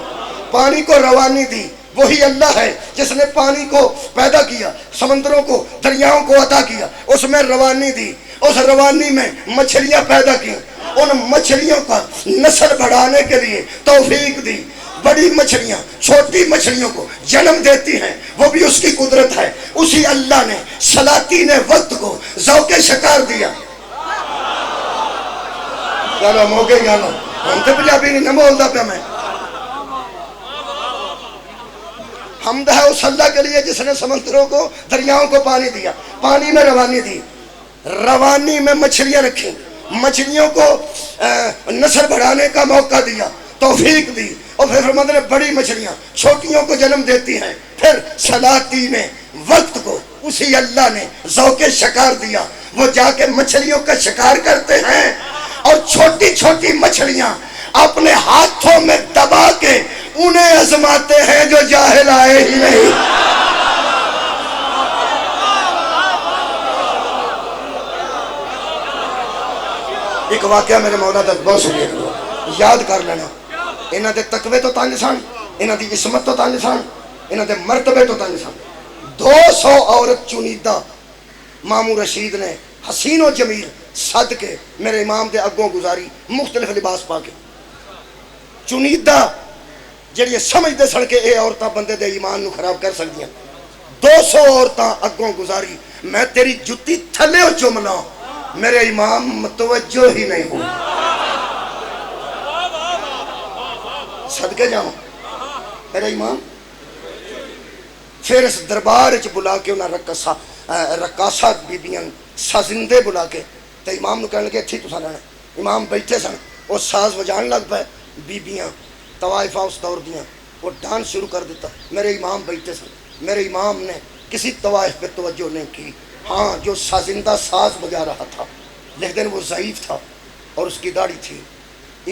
[SPEAKER 1] پانی کو روانی دی، وہی اللہ ہے جس نے پانی کو پیدا کیا، سمندروں کو دریاؤں کو عطا کیا، اس میں روانی دی، اس روانی میں مچھلیاں پیدا کی، ان مچھلیوں کا نسل بڑھانے کے لیے توفیق دی، بڑی مچھلیاں چھوٹی مچھلیوں کو جنم دیتی ہیں، وہ بھی اس کی قدرت ہے۔ اسی اللہ نے سلاطین وقت کو ذوق شکار دیا۔ چلو موقع گانا ہم تو پنجابی نہیں نہ بولتا پیا میں۔ حمد ہے اس اللہ کے لیے جس نے سمندروں کو دریاؤں کو پانی دیا، پانی میں روانی دی، روانی میں مچھلیاں رکھی، مچھلیوں کو نسل بڑھانے کا موقع دیا، توفیق دی، اور پھر فرماتے ہیں بڑی مچھلیاں چھوٹیوں کو جنم دیتی ہیں۔ پھر سلاطین وقت کو اسی اللہ نے ذوق شکار دیا، وہ جا کے مچھلیوں کا شکار کرتے ہیں اور چھوٹی چھوٹی مچھلیاں اپنے ہاتھوں میں دبا کے انہیں آزماتے ہیں جو جاہل آئے ہی نہیں۔ ایک واقعہ میرے مولا تک بہت سنیے، یاد کر لینا، انہاں دے تقوی تو تنگ سن، انہاں دی عصمت تو تنگ سن، انہاں دے مرتبے تو تنگ سن۔ 200 عورت چنیدہ ماموں رشید نے حسین و جمیل صد کے میرے امام دے اگوں گزاری، مختلف لباس پا کے، چنیدہ جڑی سمجھتے سن کہ اے عورتاں بندے دے ایمان نو خراب کر سکدیاں، 200 عورتاں اگوں گزاری، میں تیری جتی تھلے ہو چملا، میرے امام متوجہ ہی نہیں ہو۔ صدقے جاؤں میرے امام، پھر اس دربار وچ بلا کے انہاں رقاصہ بیبیاں سازندے بلا کے تے امام نو کہنے لگے اتھی تساں رہنا۔ امام بیٹھے سن، وہ ساز بجان لگ پے، بیبیاں طوائفہ اس دور دیاں وہ ڈانس شروع کر دیتا، میرے امام بیٹھے سن، میرے امام نے کسی طوائف پہ توجہ نہیں کی، ہاں جو سازندہ ساز بجا رہا تھا لیکن وہ ضعیف تھا اور اس کی داڑھی تھی،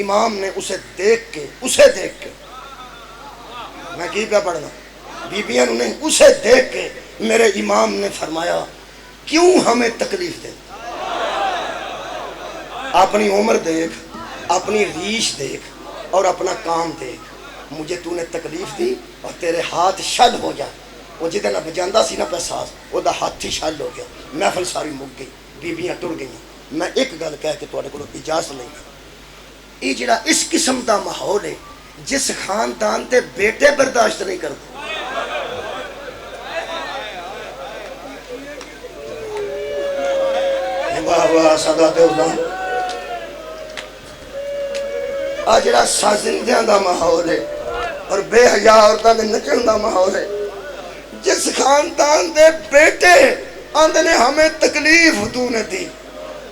[SPEAKER 1] امام نے اسے دیکھ کے میں کی پہ پڑھنا بیبیاں نہیں، اسے دیکھ کے میرے امام نے فرمایا کیوں ہمیں تکلیف دے، اپنی عمر دیکھ، اپنی ریش دیکھ اور اپنا کام دیکھ، مجھے تو نے تکلیف دی اور تیرے ہاتھ شل ہو جائے۔ وہ جدے نہ بجاندہ سی نہ پیساز، وہ دا ہاتھ ہی شل ہو گیا، محفل ساری مک گئی، بیبیاں ٹر گئیں۔ میں ایک گل کہہ کے تواڈے کولوں اجازت نہیں، یہ جڑا اس قسم دا ماحول ہے جس خاندان تے بیٹے برداشت نہیں کرتے، واہ واہ سادات علماء، آ جڑا سازندیاں دا ماحول ہے اور بے حیا عورتاں دے نچن دا ماحول ہے، جس خاندان دے بیٹے آندے نے ہمیں تکلیف تو نے دی،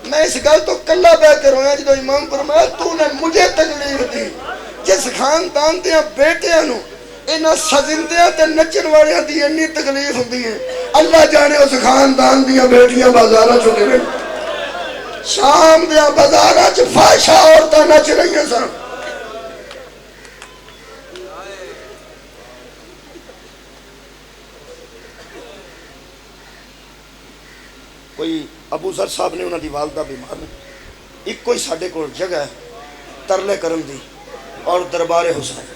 [SPEAKER 1] میں اس گل تو کلا بہ کے رویا جدو امام فرمایا تو نے مجھے تکلیف دی، جس خاندان دے بیٹیاں نو انہاں سازندیاں تے نچن والیاں دی اتنی تکلیف ہوندی ہے، اللہ جانے اس خاندان دیا بیٹیاں بازاراں چ گئے شام دیا بازاراں چ فاحشہ عورتاں نچ رہی سن کوئی ابو ذر صاحب نے انہوں دی والدہ بیمار نے ایک کوئی ساڈے کول جگہ ہے ترلے کرن دی اور دربار حسین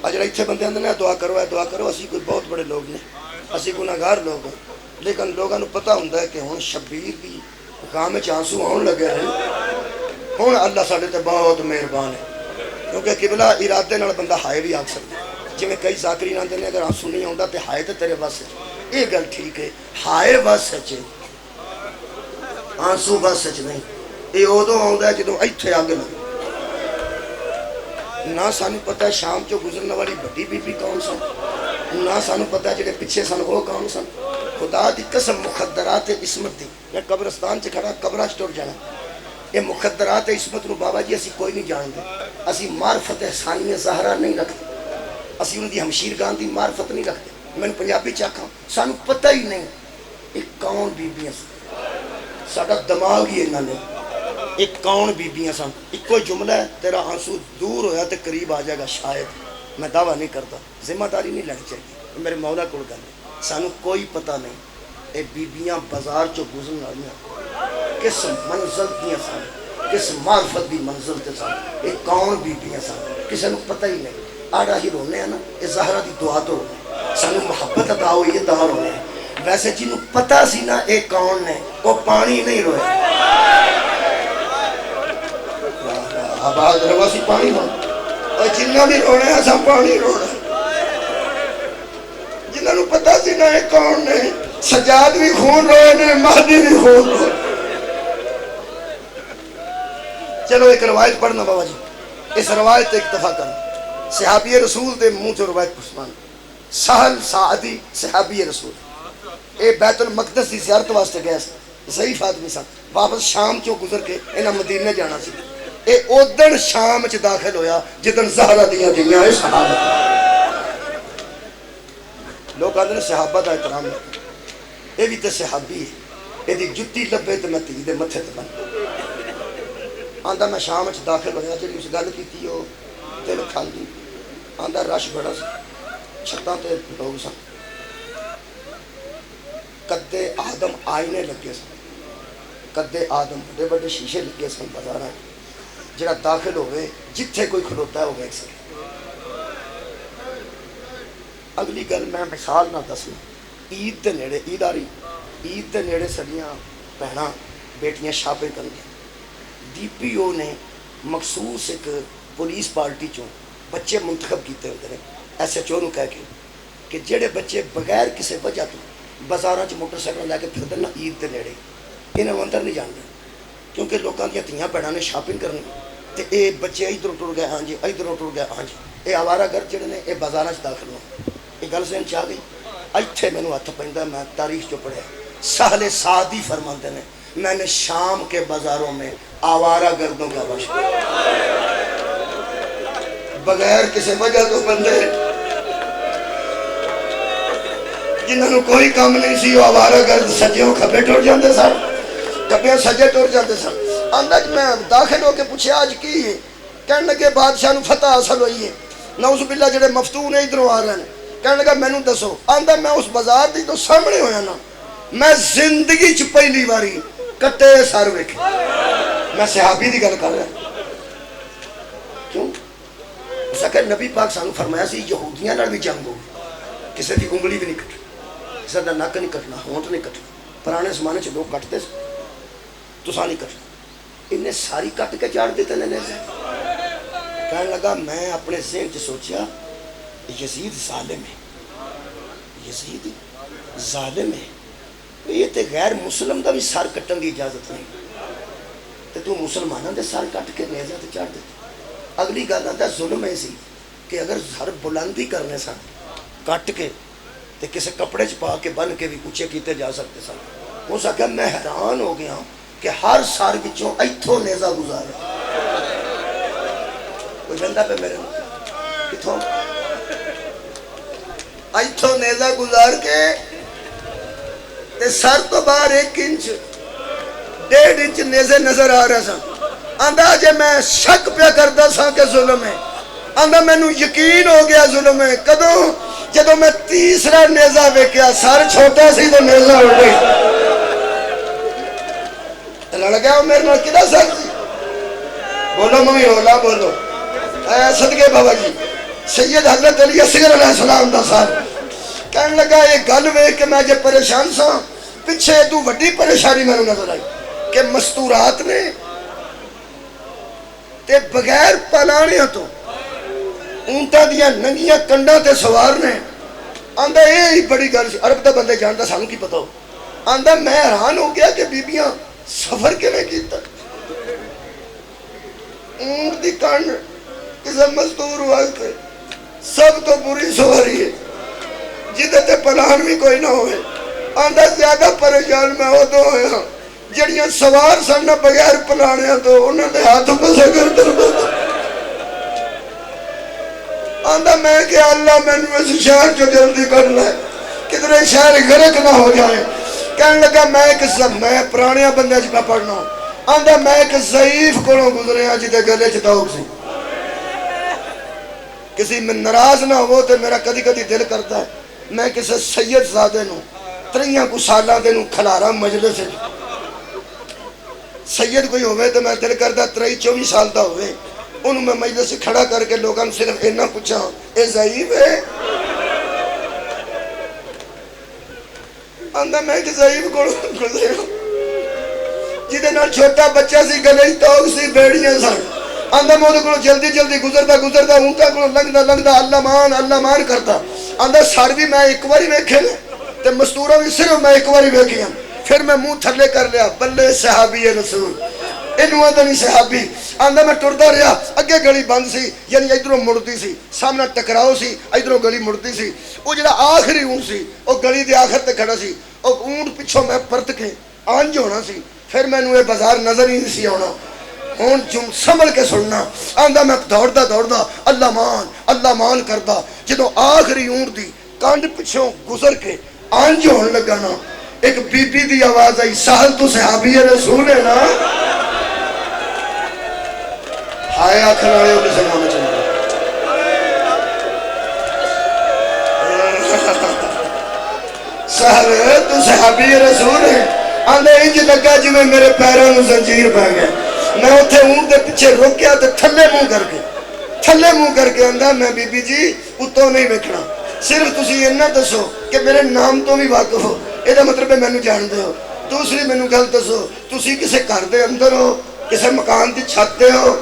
[SPEAKER 1] اجڑا اتنے بندے آندے نے دعا کرو اسی کوئی بہت بڑے لوگ نے اسی گناہگار لوگ ہیں لیکن لوگوں کو پتہ ہوندا ہے کہ ہن شبیر دی غم وچ آنسو آن لگے ہیں ہن اللہ ساڈے تے بہت مہربان ہے کیونکہ قبلہ ارادے نال بندہ ہائے بھی آکھ سکدا جویں کئی ذاکرین آندے نے اگر آنسو نہیں آوندا تے ہائے تے تیرے بس یہ گل ٹھیک ہے ہائے بس سچ آنسو بس سچ نہیں یہ ادو آ جدو اتنے اگ لگے نہ سانو پتہ ہے شام چو گزرنے والی بڑی بی بی کون سن نہ سانو پتہ ہے جڑے پیچھے سن وہ کون سن خدا دی قسم مخدرات عصمت دی میں قبرستان چ کھڑا قبراں چ ٹر جانا یہ مخدرات عصمت نو بابا جی اسی کوئی نہیں جانتے اسی معرفت ثانیہ زہرا نہیں رکھتے اسی ان دی ہمشیر گان دی معرفت نہیں رکھتے میں پنجابی چ آکھاں سانو پتہ ہی نہیں یہ کون بیبیاں ساڈا دماغ ہی انہاں نے ایک کون بیبیاں سن ایک کوئی جملہ ہے تیرا آنسو دور ہویا تے قریب آ جائے گا شاید میں دعویٰ نہیں کرتا ذمہ داری نہیں لینی چاہیے میرے مولا کو گل ہے سانو کوئی پتہ نہیں اے بیبیاں بازار چو گزرن والیاں کس منزل دیاں سن کس معرفت دی منزل تے سن اے کون بیبیاں سن کسے نو پتہ ہی نہیں آڑا ہی رونے ہیں نا اے زہرا دی دعا تو رونے سانو محبت عطا ہوئی ہے تا رونے ہیں ویسے جنہوں پتہ سی نا اے کون نے وہ پانی نہیں روئے آباد رواسی پانی روئے اور جنہوں بھی رونے ہیں سب پانی روئے جنہوں پتہ سی نا اے کون نے سجاد بھی خون روئے نے مہدی بھی خون روئے چلو ایک روایت پڑھنا بابا جی اس روایت تے اکتفا کرنا صحابی رسول دے منہ تو روایت پڑھنا سہل سعدی صحابی رسول اے بیت المقدس دی زیارت واسطے گیا ضعیف آدمی سن واپس شام چو گزر کے انہاں مدینے جانا سی اے اودن شام چ داخل ہویا جدن زہرا دیاں دیاں اے صحابہ لوگ آندے صحابہ دا احترام ہے اے بھی تے صحابی ہے اے دی جُتی لبے تے میں تی دے متھے تے بن آندا میں شام چ داخل ہویا جڑی اس گل کیتی او دل کھاندی آندا رش بڑا سی چھتاں تے لوگ سن قدے آدم آئینے لگے سن قدے آدم بڑے بڑے شیشے لگے سن بازاراں جڑا داخل ہوئے جتھے کوئی کھلوتا ہے وہ ویکھ سکے اگلی گل میں مثال نہ دسنا عید دے نیڑے عید آ رہی عید دے نیڑے سڑیاں بہناں بیٹیاں شاپنگ کر گئے ڈی پی او نے مخصوص ایک پولیس پارٹی چوں بچے منتخب کیتے ہوتے ہیں ایس ایچ او نو کہہ کے کہ جڑے بچے بغیر کسی وجہ تو بازاراں چ موٹر سائیکل لے کے پھردے نا عید دے نیڑے انہاں اندر نہیں جان دے کیونکہ لوکاں دیاں دھیاں بھیڑاں نے شاپنگ کرنی تے اے بچے ادھروں ٹر گئے ہاں جی ادھروں ٹر گئے ہاں جی اے آوارہ گرد جڑے نے اے بازاراں چ داخل ہو یہ گل ذہن چ آ گئی ایتھے مینوں ہتھ پیندا میں تاریخ چ پڑھیا سہل سعدی فرماتے ہیں میں نے شام کے بازاروں میں آوارہ گردوں کا رش بغیر کسی وجہ تو بندے جنہوں نے کوئی کام نہیں سی وہ آوارہ گرد سجیوں کھبے ٹر جاندے سن کبھی سجے ٹر جاندے سن آندا میں داخل ہو کے پوچھے آج کی ہے کہنے لگے بادشاہ نو فتح حاصل ہوئی ہے نعوذ باللہ جڑے مفتون ادھروں آ رہے ہیں کہنے لگا مینوں دسو آندا میں اس بازار دی تو سامنے ہویا نا میں زندگی چ پہلی باری کٹے سر ویکھے میں صحابی دی گل کر رہا کیوں اس کہ نبی پاک سانو فرمایا سی یہودیاں نال بھی جنگ ہو کسی دی انگلی بھی نہیں کٹنی کسی دا نک نہیں کٹنا ہونٹ نہیں کٹنا پرانے زمانے چ لوگ کٹتے تساں نہیں کٹنا انہیں ساری کٹ کے چاڑ دیتے نے کہنے لگا میں اپنے ذہن چ سوچیا یزید ظالم ہے یزید ظالم ہے یہ تے غیر مسلم دا بھی سر کٹن دی اجازت نہیں تے تو مسلمانوں دے سر کٹ کے نیزے تے چڑھ دیتا اگلی گل آندا ظلم ہے سی کہ اگر سر بلندی کرنے سن کٹ کے تے کسی کپڑے چ پا کے بن کے بھی اونچے کیتے جا سکتے سن ہو سکیا میں حیران ہو گیا کہ ہر سر وچوں ایتھوں نیزہ گزارا کوئی بندہ پہ میرے کتھوں ایتھوں نیزہ گزار کے تے سر تو باہر 1 انچ 1.5 انچ نیزے نظر آ رہا سا. آندا جے میں شک پیا کردا سا کہ ظلم ہے. آندا مینوں یقین ہو گیا ظلم ہے. کدوں؟ جدوں میں تیسرا نیزہ ویکھیا سر چھوٹا سی تو نیزہ اڑ گئی. لڑ گیا میرے نال کدا سر سی. بولو ممی ہولا بولو. اے صدقے بابا جی سید حضرت علی اصغر علیہ السلام دا سر کہنے لگا یہ گل ویکھ کے میں جے پریشان سا پیچھے تو وڈی پریشانی میں نظر آئی کہ مستورات نے تے بغیر پلانیاں تو اونٹاں دیاں ننگیاں کنڈاں تے سوار نے. آندا یہ بڑی گل سی. عرب دا بندے جاندا سانوں کی پتہ ہو. آندا میں حیران ہو گیا کہ بیبیاں سفر کیویں کیتا. اونٹ دی کنڈ کسے مستور واسطے سب تو بری سواری ہے جدے تے پلان بھی کوئی نہ ہوئے. آندا زیادہ پریشان میں ادوں ہویا جڑیاں سوار سن بغیر پلانیاں تو انہاں دے ہاتھ پسے کر دربت. آندا میں کہ اللہ مینوں اس شہر چ جلدی کر لے کدھر شہر غرق نہ ہو جائے. کہنے لگا میں پرانیاں بندے چ پڑھنا. آندا میں ایک ضعیف کولوں گزریا جدے گلے چ دوگ سی. کسی میں ناراض نہ ہو تو میرا کدی کدی دل کرتا ہے میں کسی سید زادے نو 3 کو سالاں دے نو کھلارا مجلس ہے. سید کوئی ہوئے تو میں دل کرتا 23-24 سال دا ہوئے انہوں میں مجلس سے کھڑا کر کے لوگاں صرف اینا پوچھا اے ضعیف ہے. آندا میں کہ ضعیف کو گزرے جدے نال چھوٹا بچہ سی گلے توگ سی بیڑیاں سن. آندا میں کو جلدی جلدی گزرتا اونٹاں کو لنگدا اللہ مان کرتا. آندا سر بھی میں ایک باری ویکھے نے تے مستورا بھی صرف میں ایک باری ویکھیاں. پھر میں منہ تھلے کر لیا بلے صحابی رسول اینو آندا نہیں صحابی. آندا میں ٹردا رہیا اگے گلی بند سی یعنی ادھروں مڑتی سی سامنے ٹکراؤ سی ادھروں گلی مڑتی سی. وہ جڑا آخری اونٹ سی وہ گلی دے آخر تے کھڑا سی. وہ اونٹ پچھوں میں پرت کے آنج ہونا سی. پھر میں نوے بازار نظر ہی نہیں سی آنا. ہون سنبھل کے سننا. آندا میں دوڑدا اللہ مان کردا جدوں آخری اونٹ دی کانڈ پچھوں گزر کے آنج ہون لگا نا ایک بی بی دی آواز آئی سہل تو صحابی رسول ہے نا. ہائے آخر والے ہو کسے نام چاہتا سہل تو صحابی رسول ہے. آندے انج لگا جی میں میرے پیروں نو زنجیر پہ گیا. میں اتھے اونٹ دے پیچھے روکیا تے تھلے منہ کر کے آندا میں بی بی جی اتوں نہیں ویکھنا صرف تسی اتنا دسو کہ میرے نام تو بھی واقف ہو. یہ مطلب ہے مینوں جاندے ہو. دوسری مینوں گل دسو تسی کسے گھر دے اندر ہو کسے مکان دی چھت تے ہو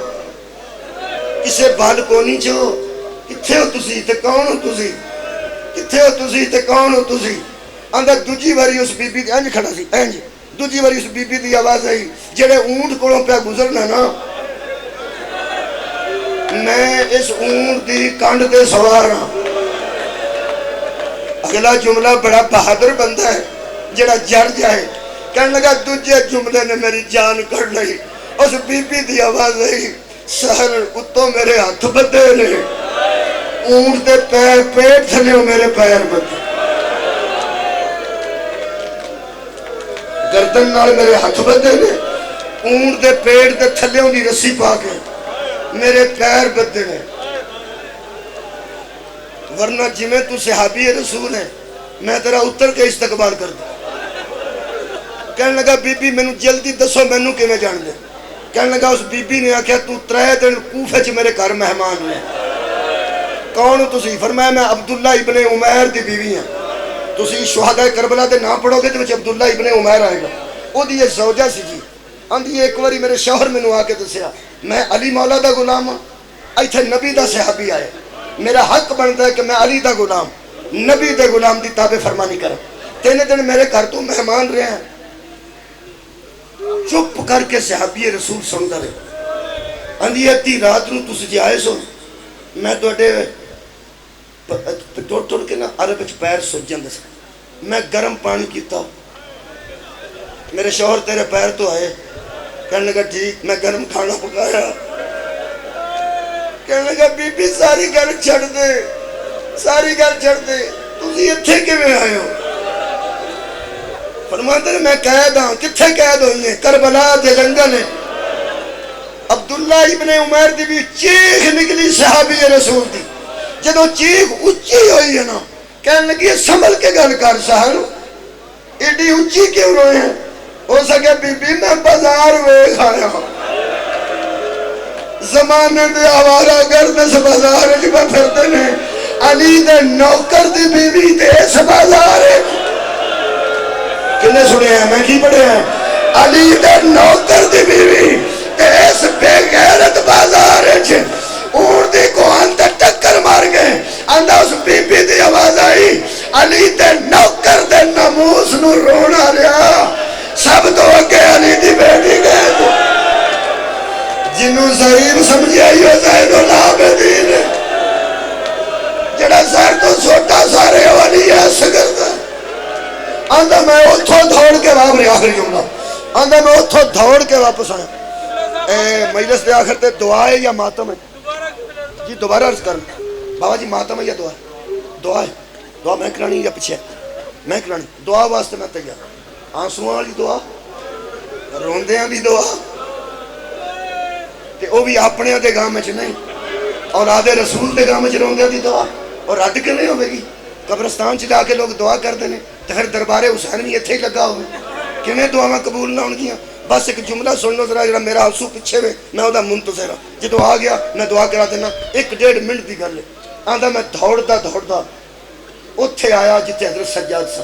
[SPEAKER 1] کسے بالکونی چ ہو کتھے ہو تسی تے کون ہو تسی کتھے ہو تسی تے کون ہو تسی. آندا دوجی واری اس بی بی دی انج کھڑا سی انج دوجی واری اس بی بی دی آواز آئی جڑے اونٹ کولوں پیا گزرنا نا میں اس اونٹ دی کانڈ تے سوار ہاں. اگلا جملہ بڑا بہادر بندہ ہے جڑا جڑ جائے. کہنے لگا دوجے جملے نے میری جان کڑ لئی. اس بی بی دی آواز آئی سہل اتوں میرے ہاتھ بدے نے اونٹ دے پیر پیٹ تھلے میرے پیر بدے گردن نال میرے ہاتھ بدے نے اونٹ دے پیٹ دے تھلیوں دی رسی پا کے میرے پیر بدے نے. ورنہ جمیں تو صحابی رسول ہے میں تیرا اتر کے استقبال کر دوں. کہنے لگا بی بی مینوں جلدی دسو مینوں کیویں جان دے. کہنے لگا اس بی بی نے آکھیا تو 3 دن کوفے چ میرے گھر مہمان ہوئے. کون ہو تسی؟ فرمایا میں عبداللہ ابن عمیر دی بیوی ہاں. تسی شہداء کربلا دے نام پڑھو گے تے وچ عبداللہ ابن عمیر آئے گا. او دی ایک زوجہ سی جی. آندی ایک باری میرے شوہر مینوں آ کے دسیا میں علی مولا دا غلام ہاں ایتھے نبی دا صحابی آئے میرا حق بنتا ہے کہ میں علی دا غلام نبی دے غلام دی تابع فرمانی کروں. 3 دن میرے گھر تو مہمان رہے ہیں. چپ کر کے صحابی رسول سندا رہے. آندی ادھی رات نو تسی جی آئے سو میں تواڈے ٹوڑ کے نا عرب وچ پیر سج جاندے سن. میں گرم پانی کیتا میرے شوہر تیرے پیر تو آئے. کہنے لگا ٹھیک میں گرم کھانا پکایا. کہنے لگا بی بی ساری گھر چھڑ دے تسی ایتھے کیویں آئے ہو؟ فرماتے ہیں میں قید ہاں. کتھے قید ہوئی ہیں؟ کربلا دے جنگل ہے. عبداللہ ابن عمیر دی بھی چیخ نکلی صحابی رسول دی. جدو چیخ اچھی ہوئی ہے نا کہنے لگی سنبھل کے گل کر سہر ایڈی اچھی کیوں روئے ہیں؟ ہو سکے بی بی میں بازار ویکھ آیا زمانے دے آوارہ گرد اس بازار جب پھرتے ہیں علی دے نوکر دی بی بی تے اس بازار کنے سنے ہیں میں کی پڑھے ہیں علی دے نوکر دی بی بی تے اس بے غیرت بازار اور دی کو انتا ٹکر مار گئے اندھا اس بی بی دی آواز آئی علی دے نوکر دے ناموس نو رونا رہا سب تو اگے علی دی بیٹی گئے تو جنہوں ضریب سمجھے آئیو زین العابدین جڑا زہر تو چھوٹا سارے والی ہے سگرد آندھا میں اتھو دھوڑ کے واپس آخری ہوں گا آندھا میں اتھو دھوڑ کے واپس آیا مجلس دے آخر تے دعا ہے یا ماتم ہے جی دوبارہ عرض کرنا بابا جی ماتم ہے یا دعا ہے دعا ہے دعا میں کرانی یا پچھے میں کرانی دعا واسطے میں تیار آنسوان والی دعا روندیاں بھی دعا تے او بھی اپنے دے گاہ میں نہیں اور آدھے رسول دے گاہ میں روندیاں دی دعا اور رد کے نہیں ہوئے گی قبرستان چلا کے لوگ دعا کر دینے تو پھر دربار حسین بھی اتھے ہی لگا ہوئے کنے دعا قبول نہ ہون گیا بس ایک جملہ سن لو ذرا میرا آنسو پیچھے میں میں دا منتظر ہوں جدو آ گیا میں دعا کرا دینا 1-1.5 منٹ دی گل ہے آندھا میں دوڑدا اتھے آیا جتے حضرت سجاد سا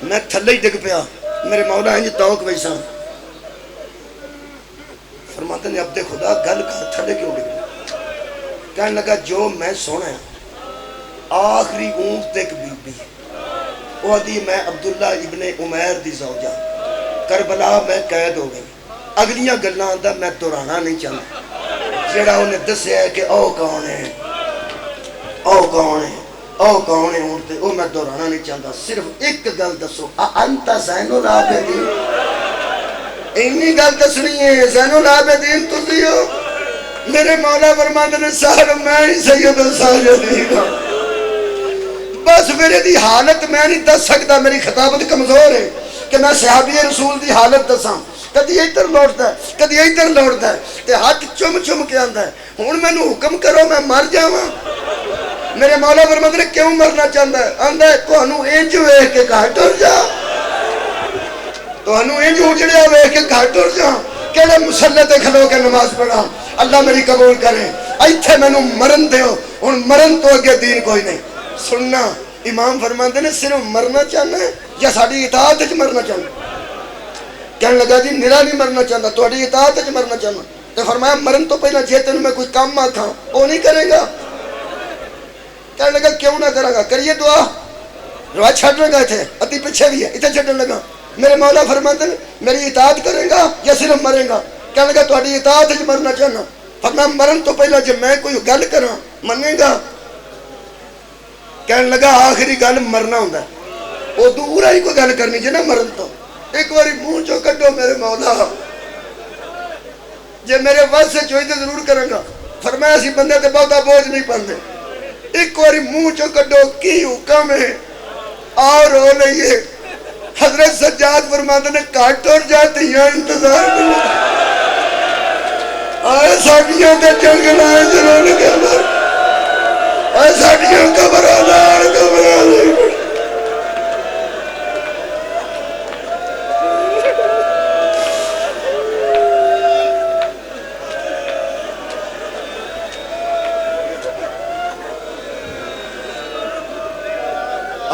[SPEAKER 1] میں تھلے ہی ڈگ پیا میرے مولا ہیں جی توق ویسا فرماتے نے عبد خدا گل کر تھلے کیوں ڈگ پیا کہنے لگا جو میں سونا ہے آخری اونٹ تک بی بی وہ دی میں عبداللہ ابن عمیر دی زوجہ کربلا میں قید ہو گئی اگلیاں گلنا آندھا میں دورانا نہیں چاہتا جیڑا انہیں دسے ہے کہ او کون ہے او کون ہے او کون ہے اونٹ وہ میں دورانا نہیں چاہتا صرف ایک گل دسو انتا زین العابدین اینی گل دسنی ہے زین العابدین تو دیو میرے مولا فرماتے نے سارا میں ہی سید الساجدین بس میرے دی حالت میں نہیں دس سکتا میری خطابت کمزور ہے کہ میں صحابی رسول دی حالت دساں کدی ادھر لوٹتا ہے کدی ادھر لوٹتا ہے تے ہاتھ چم چم کے آندا ہے ہن مینوں حکم کرو میں مر جاواں میرے مولا فرماتے نے کیوں مرنا چاہتا ہے آندا ہے تانوں انج ویکھ کے گھر ٹر جا تانوں انج اجڑیا ویکھ کے گھر ٹر جا کہڑے مصلی تے کھلو کے نماز پڑھا اللہ میری قبول کرے ایتھے مینوں مرن دیو ہن مرن تو اگے دین کوئی نہیں سننا امام فرماتے نے صرف مرنا چاہنا ہے یا ساڑی اطاعت وچ مرنا چاہنا کہنے لگا جی میرا نہیں مرنا چاہتا تھوڑی اطاعت وچ مرنا چاہنا تو فرمایا مرن تو پہلا جے تینوں میں کوئی کام آکھاں وہ نہیں کرے گا کہنے لگا کیوں نہ کرے گا کریے دعا روایت چھڑنے گئے تھے ادھی پیچھے بھی ہے اتنے چھڑنے لگا میرے مولا فرماتے ہیں میری اطاعت کرے گا یا صرف مرے گا کہنے لگا تھوڑی اطاعت وچ مرنا چاہنا فرمایا مرن تو پہلا جب میں کوئی گل کراں منے گا کہنے لگا آخری گل مرنا ہوندہ ہے وہ دورا ہی کوئی گل کرنی جی نا مرن تو ایک باری منہ چو کٹو میرے مولا جے میرے وقت سے چوئی تو ضرور کریں گا فرمایا اسی بندے تے بہتا بوجھ نہیں پڑھنے ایک باری منہ چو کٹو کی حکم ہے اور ہو لئیے حضرت سجاد فرماتے نے کاٹ اور جاتے ہیں انتظار کرنے آئے ساڑیاں تے جنگ لائے ضرور کے اندر آئے ساڑیاں کبرانا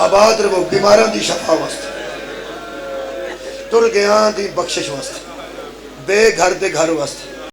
[SPEAKER 1] آباد رہو بیماروں دی شفا واسطے تر گیاں دی بخشش واسطے بے گھر دے گھر واسطے